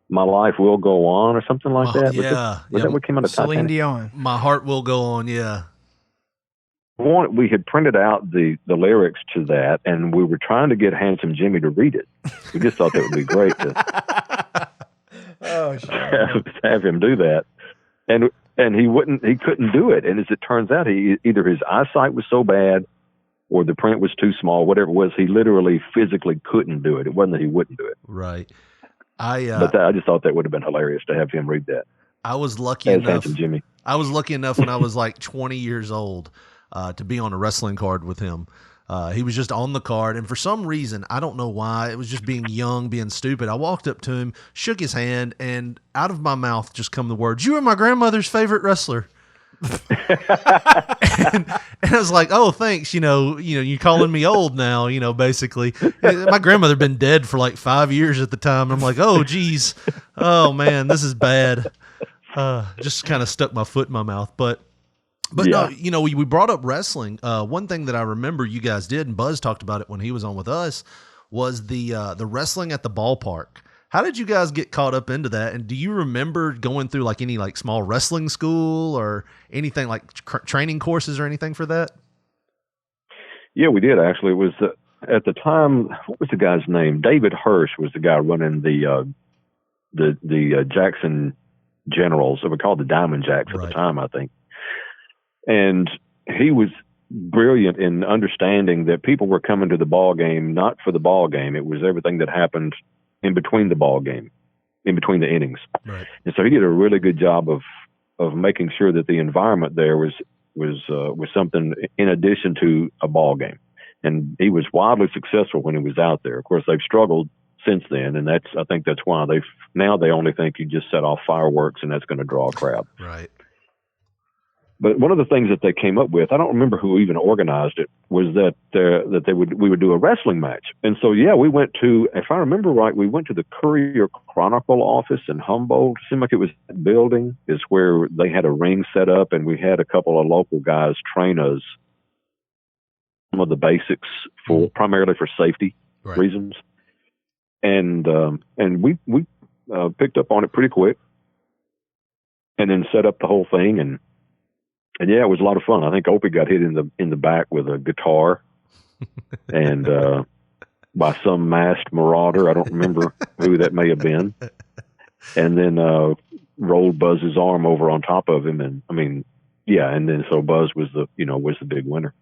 My Life Will Go On or something like that. Was that what came out of Celine Titanic? Dion. My Heart Will Go On. Yeah. We had printed out the lyrics to that, and we were trying to get Handsome Jimmy to read it. We just thought that would be great to have him do that. And he couldn't do it. And as it turns out, either his eyesight was so bad or the print was too small, whatever it was, he literally physically couldn't do it. It wasn't that he wouldn't do it. Right. But I just thought that would have been hilarious to have him read that. I was lucky as enough. Handsome Jimmy. I was lucky enough when I was like 20 years old to be on a wrestling card with him. He was just on the card, and for some reason, I don't know why, it was just being young, being stupid. I walked up to him, shook his hand, and out of my mouth just come the words, "You are my grandmother's favorite wrestler." and I was like, "Oh, thanks. You calling me old now, basically." My grandmother had been dead for like 5 years at the time. I'm like, "Oh, geez. Oh, man, this is bad." Just kind of stuck my foot in my mouth. But yeah. No, we brought up wrestling. One thing that I remember you guys did, and Buzz talked about it when he was on with us, was the wrestling at the ballpark. How did you guys get caught up into that? And do you remember going through like any like small wrestling school or anything like training courses or anything for that? Yeah, we did actually. It was at the time. What was the guy's name? David Hirsch was the guy running the Jackson generals. They were called the Diamond Jacks at Right. the time, I think. And he was brilliant in understanding that people were coming to the ball game not for the ball game. It was everything that happened in between the ball game, in between the innings. Right. And so he did a really good job of making sure that the environment there was something in addition to a ball game. And he was wildly successful when he was out there. Of course, they've struggled since then, and I think that's why they only think you just set off fireworks and that's going to draw a crowd. Right. But one of the things that they came up with, I don't remember who even organized it, was that we would do a wrestling match. And so, yeah, we went to, if I remember right, we went to the Courier Chronicle office in Humboldt. It seemed like it was that building is where they had a ring set up, and we had a couple of local guys train us some of the basics primarily for safety reasons. And we picked up on it pretty quick, and then set up the whole thing, and yeah, it was a lot of fun. I think Opie got hit in the back with a guitar, and by some masked marauder. I don't remember who that may have been. And then rolled Buzz's arm over on top of him, and and then so Buzz was the big winner.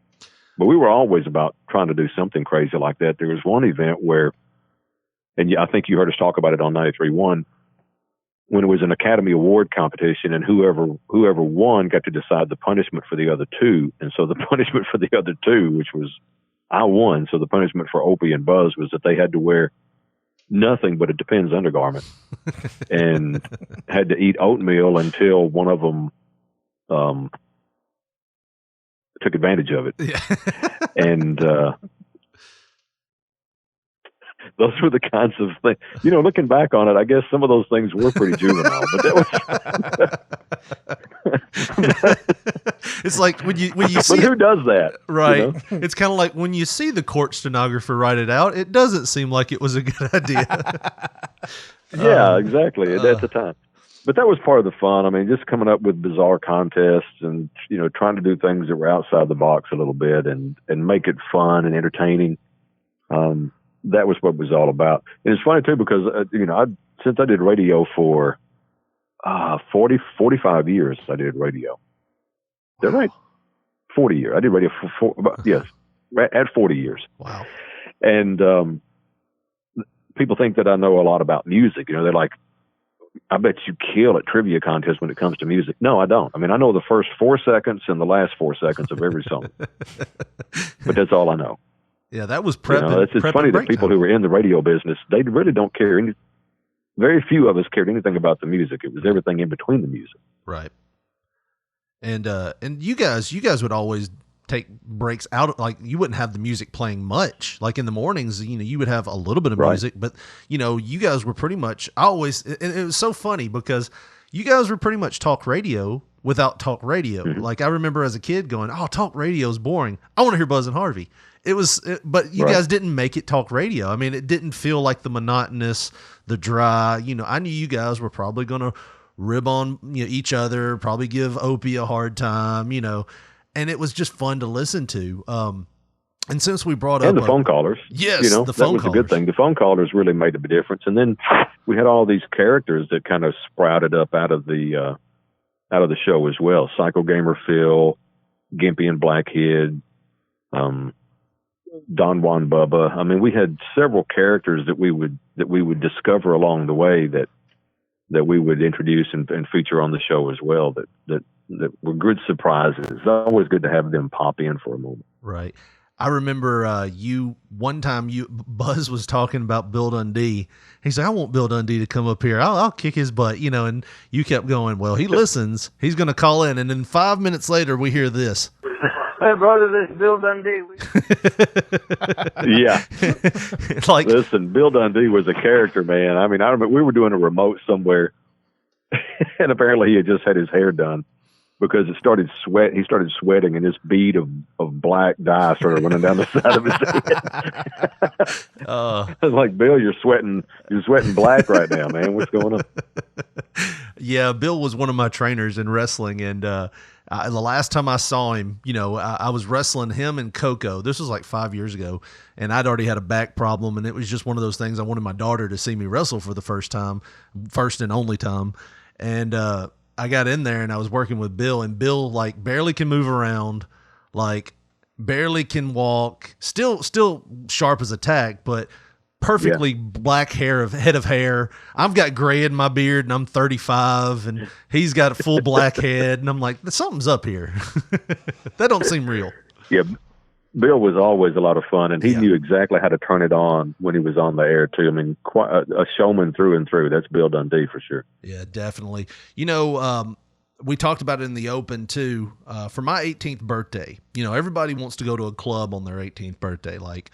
But we were always about trying to do something crazy like that. There was one event where, and I think you heard us talk about it on 93.1, when it was an Academy Award competition, and whoever won got to decide the punishment for the other two. And so the punishment for the other two, which was I won, so the punishment for Opie and Buzz was that they had to wear nothing but a Depends undergarment and had to eat oatmeal until one of them took advantage of it. Yeah. And those were the kinds of things, looking back on it, I guess some of those things were pretty juvenile, but that was, it's like when you see, but who does that? Right. It's kind of like when you see the court stenographer write it out, it doesn't seem like it was a good idea. Yeah, exactly. At the time. But that was part of the fun. I mean, just coming up with bizarre contests and, trying to do things that were outside the box a little bit and make it fun and entertaining. That was what it was all about. And it's funny too, because, since I did radio for 45 years, I did radio. Is that right? 40 years. I did radio for yes, at 40 years. Wow. And people think that I know a lot about music. They're like, I bet you kill at trivia contests when it comes to music. No, I don't. I mean, I know the first 4 seconds and the last 4 seconds of every song, but that's all I know. Yeah, that was prep. It's funny that people who were in the radio business, they really don't care. Very few of us cared anything about the music. It was everything in between the music. Right. And you guys would always take breaks out. Like you wouldn't have the music playing much. Like in the mornings, you would have a little bit of music, but you guys were pretty much always. And it was so funny because you guys were pretty much talk radio without talk radio. Mm-hmm. Like I remember as a kid going, "Oh, talk radio is boring. I want to hear Buzz and Harvey." But you guys didn't make it talk radio. I mean, it didn't feel like the monotonous, the dry. I knew you guys were probably going to rib on each other, probably give Opie a hard time, and it was just fun to listen to. And since we brought up the phone callers, yes, the phone that was callers. A good thing. The phone callers really made a difference. And then we had all these characters that kind of sprouted up out of the show as well. Psycho Gamer Phil, Gimpy and Blackhead, Don Juan Bubba. I mean, we had several characters that we would discover along the way that we would introduce and feature on the show as well. That were good surprises. It's always good to have them pop in for a moment. Right. I remember one time Buzz was talking about Bill Dundee. He's like, "I want Bill Dundee to come up here. I'll kick his butt," and you kept going, "Well, he listens. He's going to call in." And then 5 minutes later, we hear this. Hey, brother, this is Bill Dundee. Yeah. Listen, Bill Dundee was a character, man. I mean, I remember we were doing a remote somewhere, and apparently he had just had his hair done because he started sweating, and this bead of black dye started running down the side of his head. I was like, "Bill, you're sweating black right now, man. What's going on?" Yeah, Bill was one of my trainers in wrestling, and the last time I saw him, I was wrestling him and Coco. This was like 5 years ago, and I'd already had a back problem, and it was just one of those things. I wanted my daughter to see me wrestle for the first and only time. And I got in there and I was working with Bill, and Bill like barely can move around, like barely can walk, still sharp as a tack, but perfectly black head of hair. I've got gray in my beard and I'm 35 and he's got a full black head. And I'm like, something's up here. That don't seem real. Yeah. Bill was always a lot of fun, and he knew exactly how to turn it on when he was on the air too. I mean, quite a showman through and through. That's Bill Dundee for sure. Yeah, definitely. You know, we talked about it in the open too. For my 18th birthday, you know, everybody wants to go to a club on their 18th birthday. Like,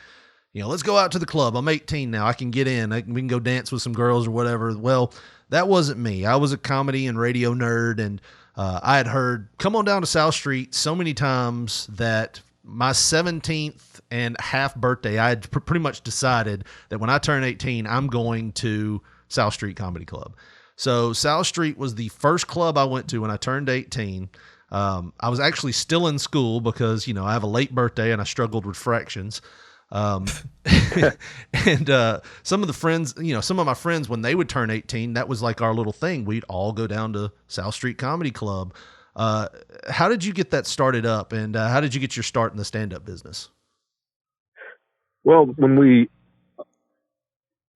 you know, let's go out to the club. I'm 18 now. I can get in. We can go dance with some girls or whatever. Well, that wasn't me. I was a comedy and radio nerd, and I had heard "Come on down to South Street" so many times that my 17th and half birthday, I had pretty much decided that when I turn 18, I'm going to South Street Comedy Club. So South Street was the first club I went to when I turned 18. I was actually still in school because, you know, I have a late birthday and I struggled with fractions. And some of the friends, you know, some of my friends, when they would turn 18, that was like our little thing. We'd all go down to South Street Comedy Club. How did you get that started up, and how did you get your start in the stand-up business? Well, when we,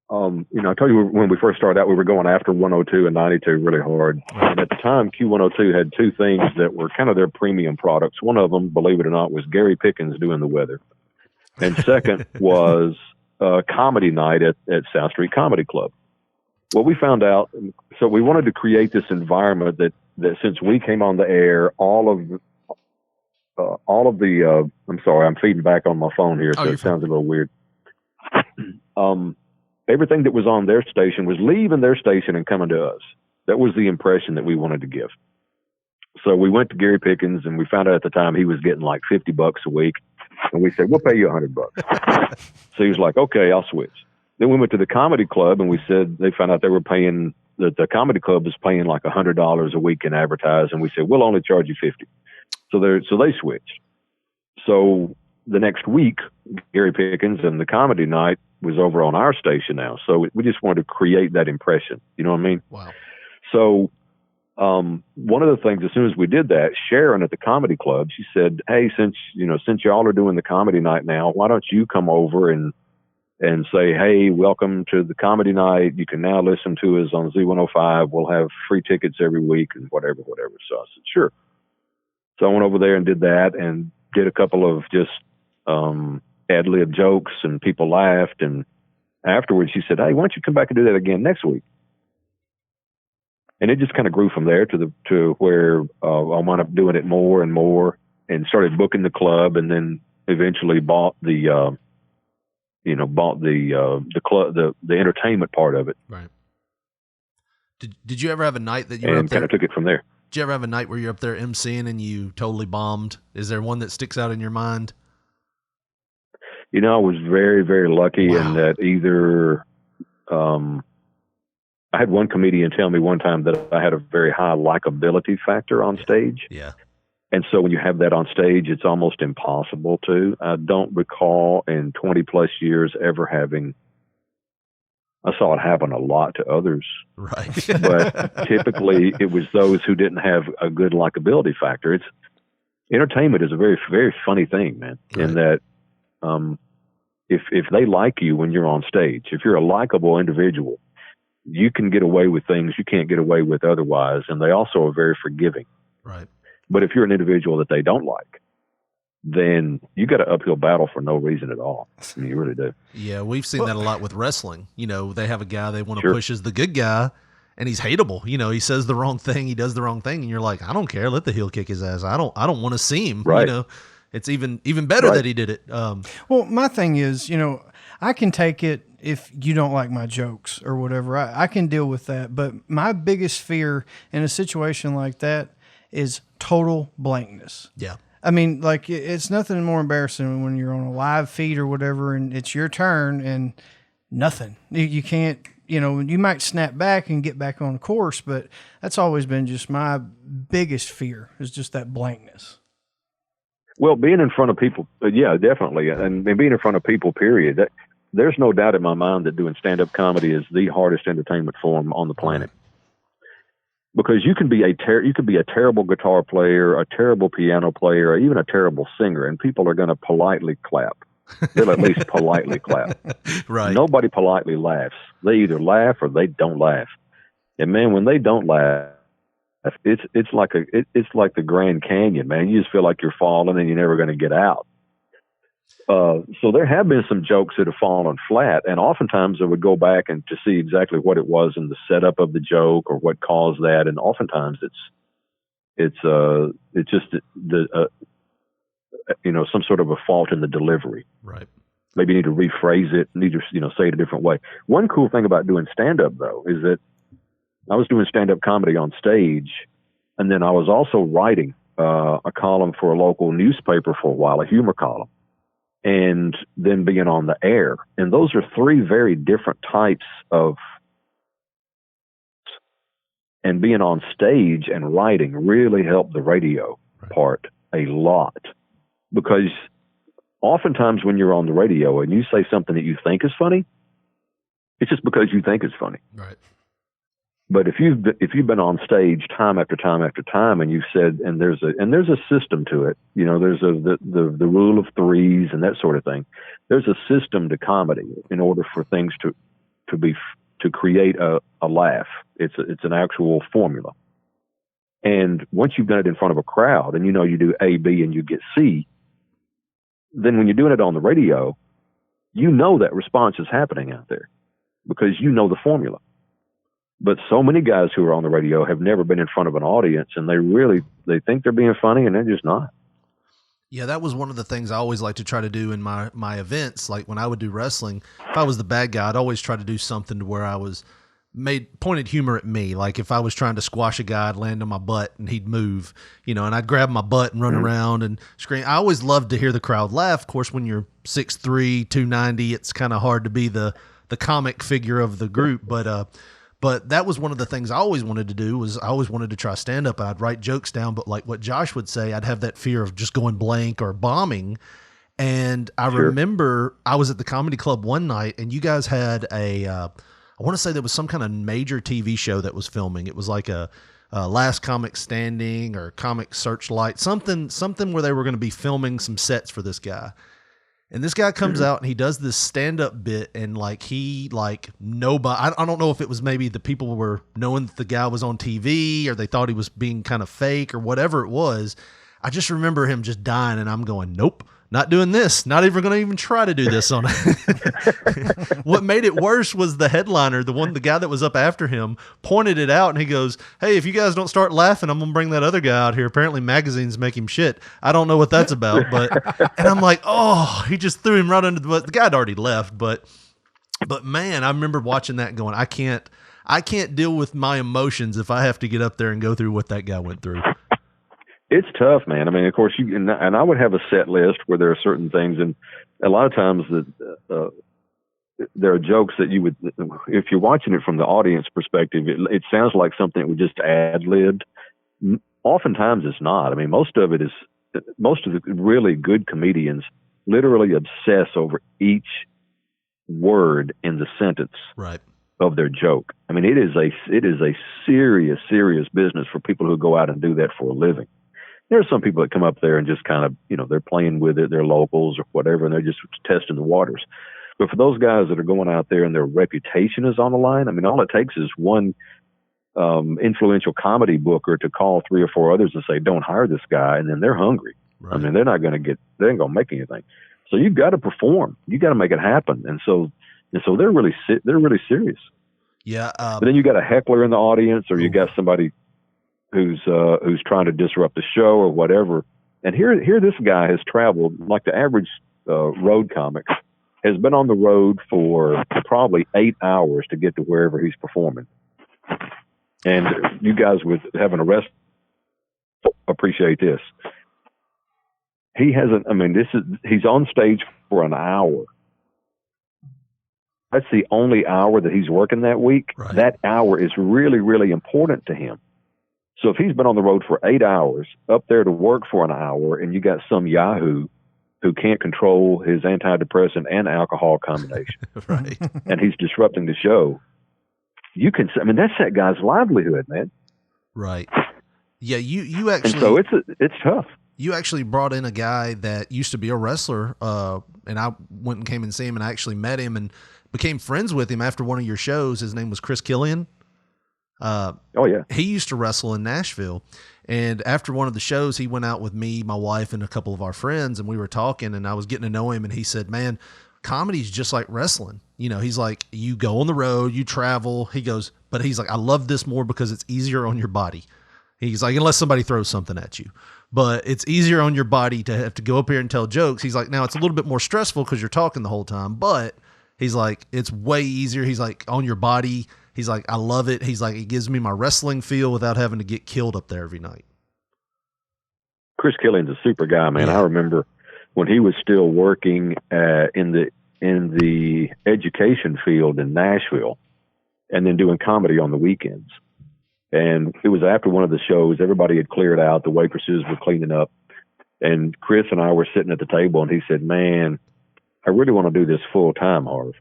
you know, I told you when we first started out, we were going after 102 and 92 really hard. And at the time, Q102 had two things that were kind of their premium products. One of them, believe it or not, was Gary Pickens doing the weather. And second was comedy night at South Street Comedy Club. Well, we found out, so we wanted to create this environment that since we came on the air, all of the I'm sorry, I'm feeding back on my phone here, so it sounds a little weird. Everything that was on their station was leaving their station and coming to us. That was the impression that we wanted to give. So we went to Gary Pickens, and we found out at the time he was getting like $50 a week, and we said, "We'll pay you $100." So he was like, "Okay, I'll switch." Then we went to the comedy club, and we said they found out they were paying that the comedy club was paying like $100 a week in advertising. And we said, "We'll only charge you $50." So they switched. So the next week, Gary Pickens and the comedy night was over on our station now. So we just wanted to create that impression. You know what I mean? Wow. So one of the things, as soon as we did that, Sharon at the comedy club, she said, "Hey, since y'all are doing the comedy night now, why don't you come over and say, 'Hey, welcome to the comedy night. You can now listen to us on Z105. We'll have free tickets every week,' and whatever. So I said, "Sure." So I went over there and did that, and did a couple of just ad-lib jokes, and people laughed. And afterwards she said, "Hey, why don't you come back and do that again next week?" And it just kind of grew from there to where I wound up doing it more and more, and started booking the club, and then eventually bought the club, the entertainment part of it. Right. Did you ever have a night that you were up there? And kind of took it from there. Did you ever have a night where you're up there emceeing and you totally bombed? Is there one that sticks out in your mind? You know, I was very, very lucky in that either, I had one comedian tell me one time that I had a very high likability factor on stage. Yeah. And so when you have that on stage, it's almost impossible to. I don't recall in 20 plus years ever having, I saw it happen a lot to others. Right. But typically it was those who didn't have a good likability factor. Entertainment is a very, very funny thing, man. Right. In that, if they like you when you're on stage, if you're a likable individual, you can get away with things you can't get away with otherwise. And they also are very forgiving. Right. But if you're an individual that they don't like, then you got an uphill battle for no reason at all. I mean, you really do. Yeah, we've seen that a lot with wrestling. You know, they have a guy they want to push as the good guy, and he's hateable. You know, he says the wrong thing, he does the wrong thing, and you're like, I don't care, let the heel kick his ass. I don't want to see him. Right. You know, it's even better that he did it. Well, my thing is, you know, I can take it if you don't like my jokes or whatever. I can deal with that. But my biggest fear in a situation like that is total blankness. Yeah. I mean, like, it's nothing more embarrassing when you're on a live feed or whatever and it's your turn and nothing. You can't, you know, you might snap back and get back on course, but that's always been just my biggest fear, is just that blankness. Well, being in front of people, yeah, definitely. And being in front of people, period. There's no doubt in my mind that doing stand-up comedy is the hardest entertainment form on the planet. because you can be a terrible guitar player, a terrible piano player, or even a terrible singer, and people are going to politely clap. They'll at least politely clap. Right. Nobody politely laughs. They either laugh or they don't laugh. And man, when they don't laugh, it's like the Grand Canyon, man. You just feel like you're falling and you're never going to get out. So there have been some jokes that have fallen flat, and oftentimes I would go back and to see exactly what it was in the setup of the joke or what caused that, and oftentimes it's just some sort of a fault in the delivery. Right. Maybe you need to rephrase it, need to say it a different way. One cool thing about doing stand up though is that I was doing stand up comedy on stage, and then I was also writing a column for a local newspaper for a while, a humor column, and then being on the air. And those are three very different types of, and being on stage and writing really helped the radio part a lot, because oftentimes when you're on the radio and you say something that you think is funny, it's just because you think it's funny. Right. But if you've been on stage time after time after time, and you've said, and there's a system to it, there's the rule of threes and that sort of thing. There's a system to comedy in order for things to create a laugh. It's an actual formula. And once you've done it in front of a crowd, and you do A, B, and you get C, then when you're doing it on the radio, that response is happening out there because you know the formula. But so many guys who are on the radio have never been in front of an audience, and they think they're being funny, and they're just not. Yeah, that was one of the things I always like to try to do in my events. Like when I would do wrestling, if I was the bad guy, I'd always try to do something to where I was pointed humor at me. Like if I was trying to squash a guy, I'd land on my butt and he'd move, and I'd grab my butt and run around and scream. I always loved to hear the crowd laugh. Of course, when you're 6'3", 290, it's kind of hard to be the comic figure of the group, but that was one of the things I always wanted to do. Was I always wanted to try stand up. I'd write jokes down, but like what Josh would say, I'd have that fear of just going blank or bombing. And I remember I was at the comedy club one night, and you guys had I want to say there was some kind of major TV show that was filming. It was like a Last Comic Standing or Comic Searchlight, something where they were going to be filming some sets for this guy. And this guy comes out and he does this stand-up bit, and nobody, I don't know if it was maybe the people were knowing that the guy was on TV or they thought he was being kind of fake or whatever it was. I just remember him just dying, and I'm going, nope, not doing this. Not even going to even try to do this on it. What made it worse was the headliner, the guy that was up after him, pointed it out, and he goes, hey, if you guys don't start laughing, I'm going to bring that other guy out here. Apparently magazines make him shit. I don't know what that's about, and I'm like, oh, he just threw him right under the bus. The guy had already left, but man, I remember watching that going, I can't deal with my emotions if I have to get up there and go through what that guy went through. It's tough, man. I mean, of course, and I would have a set list where there are certain things, and a lot of times there are jokes that you would, if you're watching it from the audience perspective, it sounds like something that was just ad-libbed. Oftentimes it's not. I mean, most of the really good comedians literally obsess over each word in the sentence of their joke. I mean, it is a serious, serious business for people who go out and do that for a living. There are some people that come up there and just kind of, they're playing with it, they're locals or whatever, and they're just testing the waters. But for those guys that are going out there and their reputation is on the line, I mean, all it takes is one influential comedy booker to call 3 or 4 others and say, don't hire this guy, and then they're hungry. Right. I mean, they ain't going to make anything. So you've got to perform. You got to make it happen. And so they're really serious. Yeah. But then you got a heckler in the audience, or you got somebody who's trying to disrupt the show or whatever. And here this guy has traveled, like the average road comic, has been on the road for probably 8 hours to get to wherever he's performing. And you guys would have an arrest appreciate this. He's on stage for an hour. That's the only hour that he's working that week. Right. That hour is really, really important to him. So if he's been on the road for 8 hours, up there to work for an hour, and you got some yahoo who can't control his antidepressant and alcohol combination, right? And he's disrupting the show, that's that guy's livelihood, man. Right. Yeah, you And actually so it's tough. you actually brought in a guy that used to be a wrestler, and I went and came and see him, and I actually met him and became friends with him after one of your shows. His name was Chris Killian. Oh yeah. He used to wrestle in Nashville, and after one of the shows, he went out with me, my wife, and a couple of our friends, and we were talking, and I was getting to know him, and he said, "Man, comedy's just like wrestling." You know, he's like, you go on the road, you travel. He goes, but he's like, I love this more because it's easier on your body. He's like, unless somebody throws something at you, but it's easier on your body to have to go up here and tell jokes. He's like, now it's a little bit more stressful because you're talking the whole time, but he's like, it's way easier. He's like, on your body. He's like, I love it. He's like, it gives me my wrestling feel without having to get killed up there every night. Chris Killian's a super guy, man. Yeah. I remember when he was still working in the education field in Nashville, and then doing comedy on the weekends. And it was after one of the shows, everybody had cleared out, the waitresses were cleaning up, and Chris and I were sitting at the table, and he said, "Man, I really want to do this full time, Harv."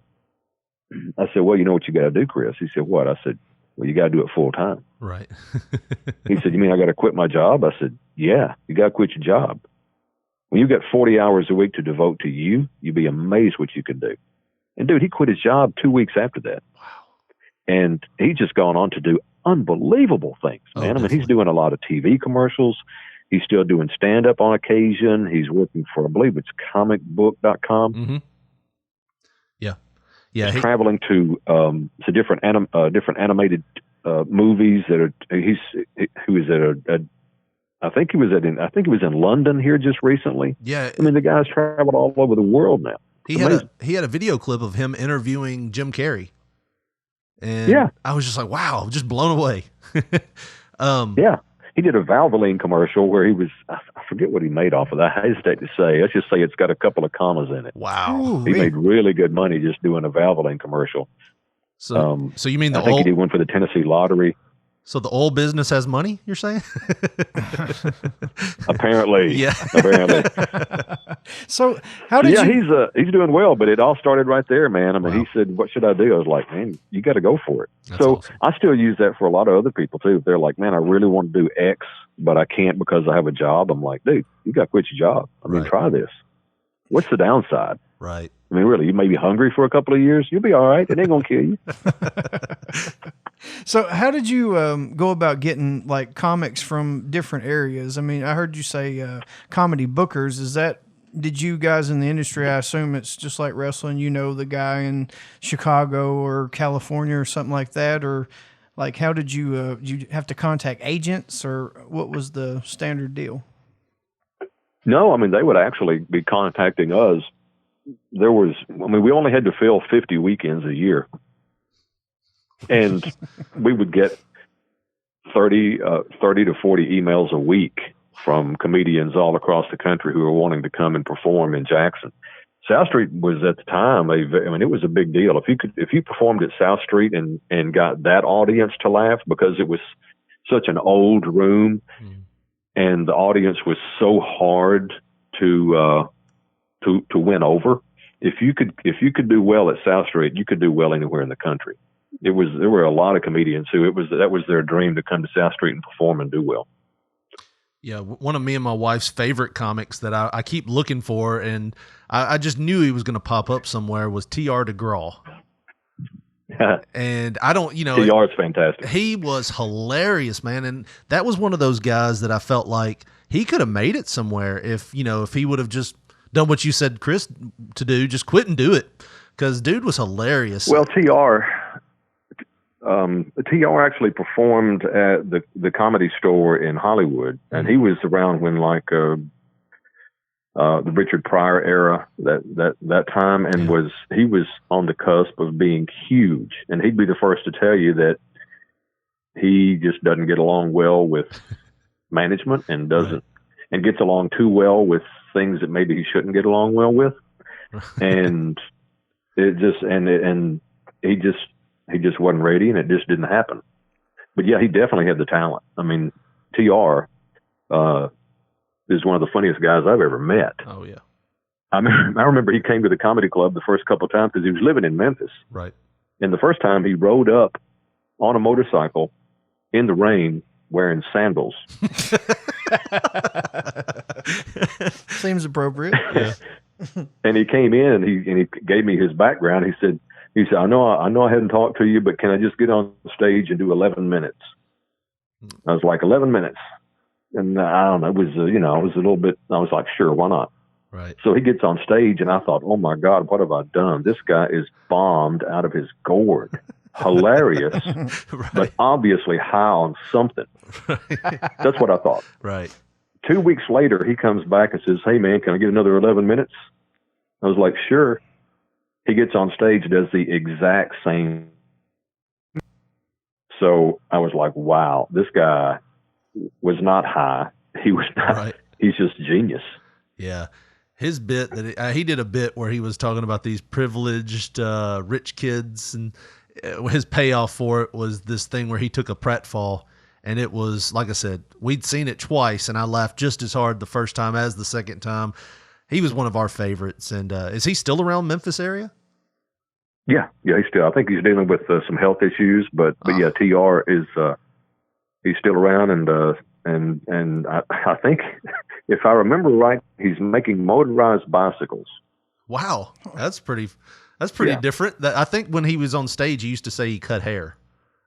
I said, "Well, you know what you got to do, Chris?" He said, "What?" I said, "Well, you got to do it full time." Right. He said, "You mean I got to quit my job?" I said, "Yeah, you got to quit your job. When you got 40 hours a week to devote to you, you'd be amazed what you can do." And dude, he quit his job 2 weeks after that. Wow. And he's just gone on to do unbelievable things, man. I mean, Definitely. he's doing a lot of TV commercials. He's still doing stand-up on occasion. He's working for, I believe it's comicbook.com. Mm-hmm. Yeah. Yeah. He's traveling to different animated movies that are. He was at I think he was in London here just recently. Yeah. I mean, the guy's traveled all over the world now. He had a video clip of him interviewing Jim Carrey. And Yeah. I was just like, wow, just blown away. Yeah. He did a Valvoline commercial where he was, I forget what he made off of that. I hesitate to say. Let's just say it's got a couple of commas in it. Wow. He made really good money just doing a Valvoline commercial. So you mean I think he did one for the Tennessee Lottery. So the oil business has money, you're saying? Apparently. Yeah. Apparently. So how did you? He's doing well, but it all started right there, man. I mean, Wow. he said, "What should I do?" I was like, "Man, you got to go for it." That's So awesome. I still use that for a lot of other people too. If they're like, "Man, I really want to do X, but I can't because I have a job," I'm like, "Dude, you got to quit your job. I mean, Right. try this. What's the downside? Right. I mean, really, you may be hungry for a couple of years. You'll be all right. It ain't gonna kill you." So how did you go about getting like comics from different areas? I mean, I heard you say comedy bookers. Did you guys in the industry, I assume it's just like wrestling, you know, the guy in Chicago or California or something like that? Or like, how did you have to contact agents, or what was the standard deal? No, I mean, they would actually be contacting us. We only had to fill 50 weekends a year. And we would get 30 to 40 emails a week from comedians all across the country who were wanting to come and perform in Jackson. South Street was at the time, it was a big deal. If you performed at South Street and got that audience to laugh, because it was such an old room and the audience was so hard to win over. If you could do well at South Street, you could do well anywhere in the country. There were a lot of comedians who that was their dream to come to South Street and perform and do well. Yeah, one of me and my wife's favorite comics that I keep looking for, and I just knew he was going to pop up somewhere, was T.R. DeGraw. And I don't, TR is fantastic. He was hilarious, man. And that was one of those guys that I felt like he could have made it somewhere if he would have just done what you said, Chris, to do, just quit and do it. Because dude was hilarious. Well, TR actually performed at the Comedy Store in Hollywood, and he was around when the Richard Pryor era, that time, and he was on the cusp of being huge. And he'd be the first to tell you that he just doesn't get along well with management and and gets along too well with things that maybe he shouldn't get along well with. And it just he just wasn't ready, and it just didn't happen. But yeah, he definitely had the talent. I mean, TR is one of the funniest guys I've ever met. Oh yeah. I remember he came to the comedy club the first couple of times because he was living in Memphis. Right. And the first time he rode up on a motorcycle in the rain wearing sandals. Seems appropriate. Yeah. And he came in, and he gave me his background. He said, I know I hadn't talked to you, but can I just get on stage and do 11 minutes? I was like, 11 minutes. And I don't know, it was, I was a little bit, I was like, sure, why not? Right. So he gets on stage, and I thought, oh my God, what have I done? This guy is bombed out of his gourd. Hilarious, Right. but obviously high on something. That's what I thought. Right. 2 weeks later, he comes back and says, hey man, can I get another 11 minutes? I was like, sure. He gets on stage, does the exact same. So I was like, wow, this guy was not high. He was not, Right. He's just genius. Yeah. His bit that he did a bit where he was talking about these privileged, rich kids, and his payoff for it was this thing where he took a pratfall, and it was, like I said, we'd seen it twice, and I laughed just as hard the first time as the second time. He was one of our favorites. And is he still around Memphis area? Yeah, he's still. I think he's dealing with some health issues, but yeah, TR is he's still around, and I think if I remember right, he's making motorized bicycles. Wow, that's pretty different. I think when he was on stage, he used to say he cut hair.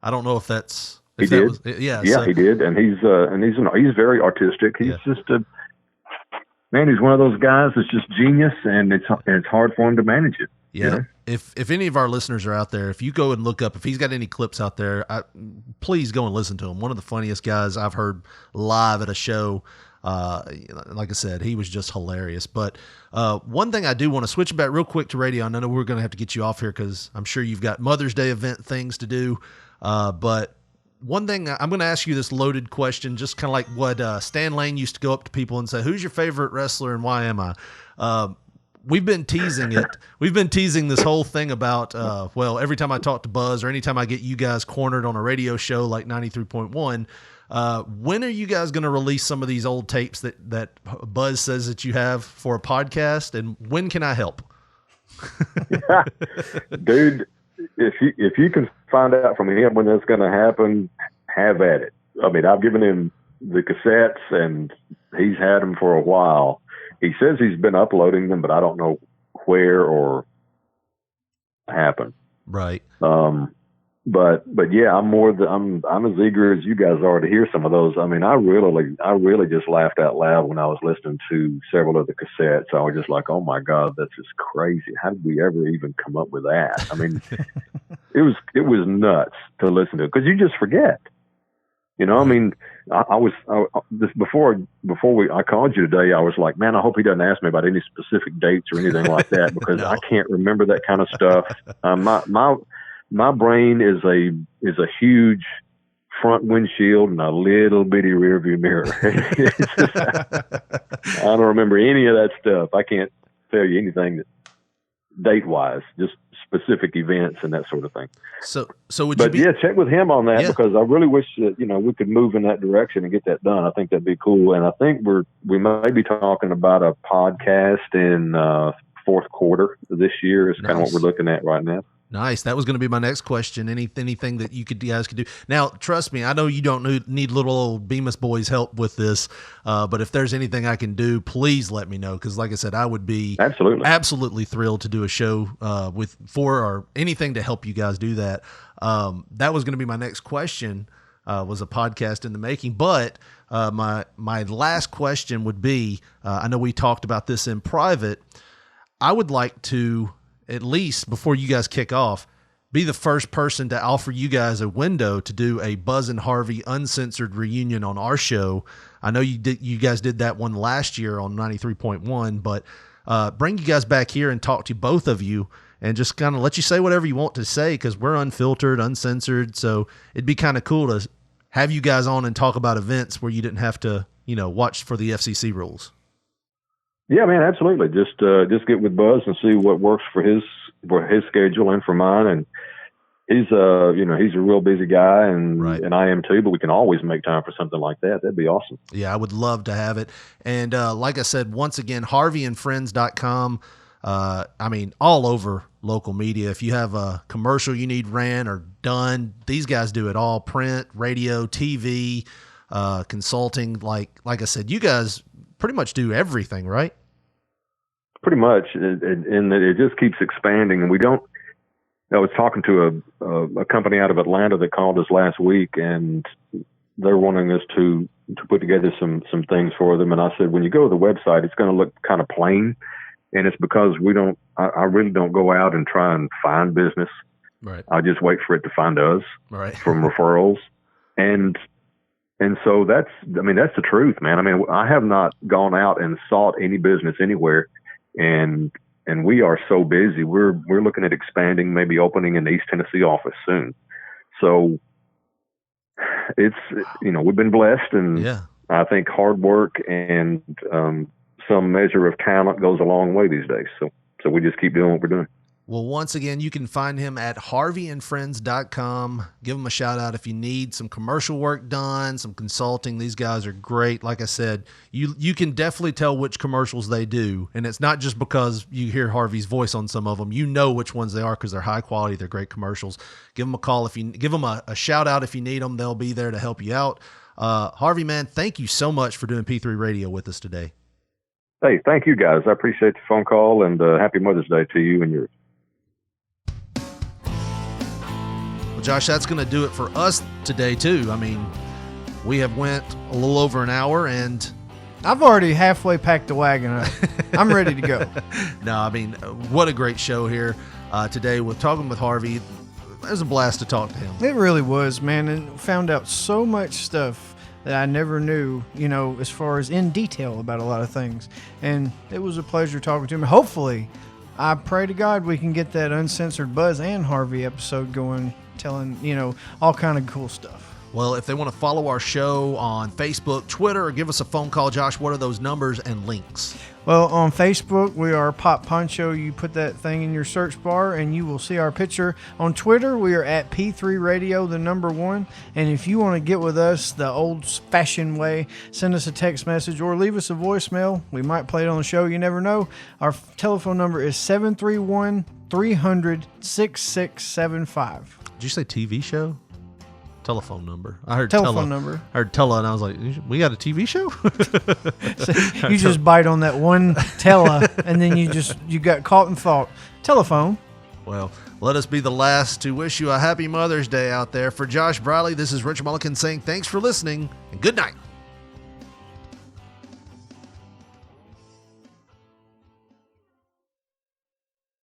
I don't know if that's He did. Yeah, Yeah, so, he did, and he's very artistic. He's just he's one of those guys that's just genius, and it's hard for him to manage it. Yeah. You know? If any of our listeners are out there, if you go and look up, if he's got any clips out there, please go and listen to him. One of the funniest guys I've heard live at a show. Like I said, he was just hilarious. But one thing I do want to switch back real quick to radio, and I know we're going to have to get you off here because I'm sure you've got Mother's Day event things to do. But one thing, I'm going to ask you this loaded question, just kind of like what Stan Lane used to go up to people and say, who's your favorite wrestler and why am I? We've been teasing it. We've been teasing this whole thing about, every time I talk to Buzz or anytime I get you guys cornered on a radio show like 93.1, when are you guys going to release some of these old tapes that Buzz says that you have for a podcast, and when can I help? Dude, if you can find out from him when that's going to happen, have at it. I mean, I've given him the cassettes, and he's had them for a while. He says he's been uploading them, but I don't know where or happened. Right. But yeah, I'm as eager as you guys are to hear some of those. I mean, I really just laughed out loud when I was listening to several of the cassettes. I was just like, oh my God, that's just crazy. How did we ever even come up with that? I mean, it was nuts to listen to, because you just forget. You know, I mean, before I called you today, I was like, man, I hope he doesn't ask me about any specific dates or anything like that, because I can't remember that kind of stuff. My brain is a huge front windshield and a little bitty rear view mirror. I don't remember any of that stuff. I can't tell you anything date wise, just specific events and that sort of thing. So would but you be? Yeah, check with him on that, because I really wish that, we could move in that direction and get that done. I think that'd be cool. And I think we might be talking about a podcast in fourth quarter this year is kind of what we're looking at right now. Nice. That was going to be my next question. Anything that you guys could do. Now, trust me, I know you don't need little old Bemis Boy's help with this, but if there's anything I can do, please let me know. Because, like I said, I would be absolutely thrilled to do a show or anything to help you guys do that. That was going to be my next question. Was a podcast in the making, but my last question would be: I know we talked about this in private. I would like to, at least before you guys kick off, be the first person to offer you guys a window to do a Buzz and Harvey uncensored reunion on our show. I know you guys did that one last year on 93.1, but bring you guys back here and talk to both of you and just kind of let you say whatever you want to say, because we're unfiltered, uncensored. So it'd be kind of cool to have you guys on and talk about events where you didn't have to, watch for the FCC rules. Yeah, man, absolutely. Just get with Buzz and see what works for his schedule and for mine. And he's a real busy guy, and I am too. But we can always make time for something like that. That'd be awesome. Yeah, I would love to have it. And like I said, once again, HarveyandFriends.com. I mean, all over local media. If you have a commercial you need ran or done, these guys do it all: print, radio, TV. consulting. Like I said, you guys pretty much do everything, right? Pretty much, and it just keeps expanding. And we don't. I was talking to a company out of Atlanta that called us last week, and they're wanting us to put together some things for them. And I said, when you go to the website, it's going to look kind of plain, and it's because I really don't go out and try and find business. Right. I just wait for it to find us. Right. From referrals, and so that's the truth, man. I mean, I have not gone out and sought any business anywhere, and we are so busy. We're looking at expanding, maybe opening an East Tennessee office soon. So it's, we've been blessed, and yeah. I think hard work and some measure of talent goes a long way these days. So we just keep doing what we're doing. Well, once again, you can find him at harveyandfriends.com. Give him a shout out if you need some commercial work done, some consulting. These guys are great. Like I said, you can definitely tell which commercials they do. And it's not just because you hear Harvey's voice on some of them. You know which ones they are because they're high quality. They're great commercials. Give them a call. Give them a shout out if you need them. They'll be there to help you out. Harvey, man, thank you so much for doing P3 Radio with us today. Hey, thank you guys. I appreciate the phone call, and happy Mother's Day to you and yours. Well, Josh, that's going to do it for us today, too. I mean, we have went a little over an hour, and I've already halfway packed the wagon up. I'm ready to go. No, I mean, what a great show here today with talking with Harvey. It was a blast to talk to him. It really was, man, and found out so much stuff that I never knew, as far as in detail about a lot of things. And it was a pleasure talking to him. Hopefully, I pray to God we can get that Uncensored Buzz and Harvey episode going, telling, all kind of cool stuff. Well, if they want to follow our show on Facebook, Twitter, or give us a phone call, Josh, what are those numbers and links? Well, on Facebook, we are Pop Poncho. You put that thing in your search bar and you will see our picture. On Twitter, we are at P3 Radio, the number 1. And if you want to get with us the old-fashioned way, send us a text message or leave us a voicemail. We might play it on the show. You never know. Our telephone number is 731-300-6675. Did you say TV show? Telephone number. I heard telephone number. I heard tele, and I was like, we got a TV show? So you just bite on that one tele, and then you got caught in thought. Telephone. Well, let us be the last to wish you a happy Mother's Day out there. For Josh Briley, this is Rich Mulligan saying thanks for listening, and good night.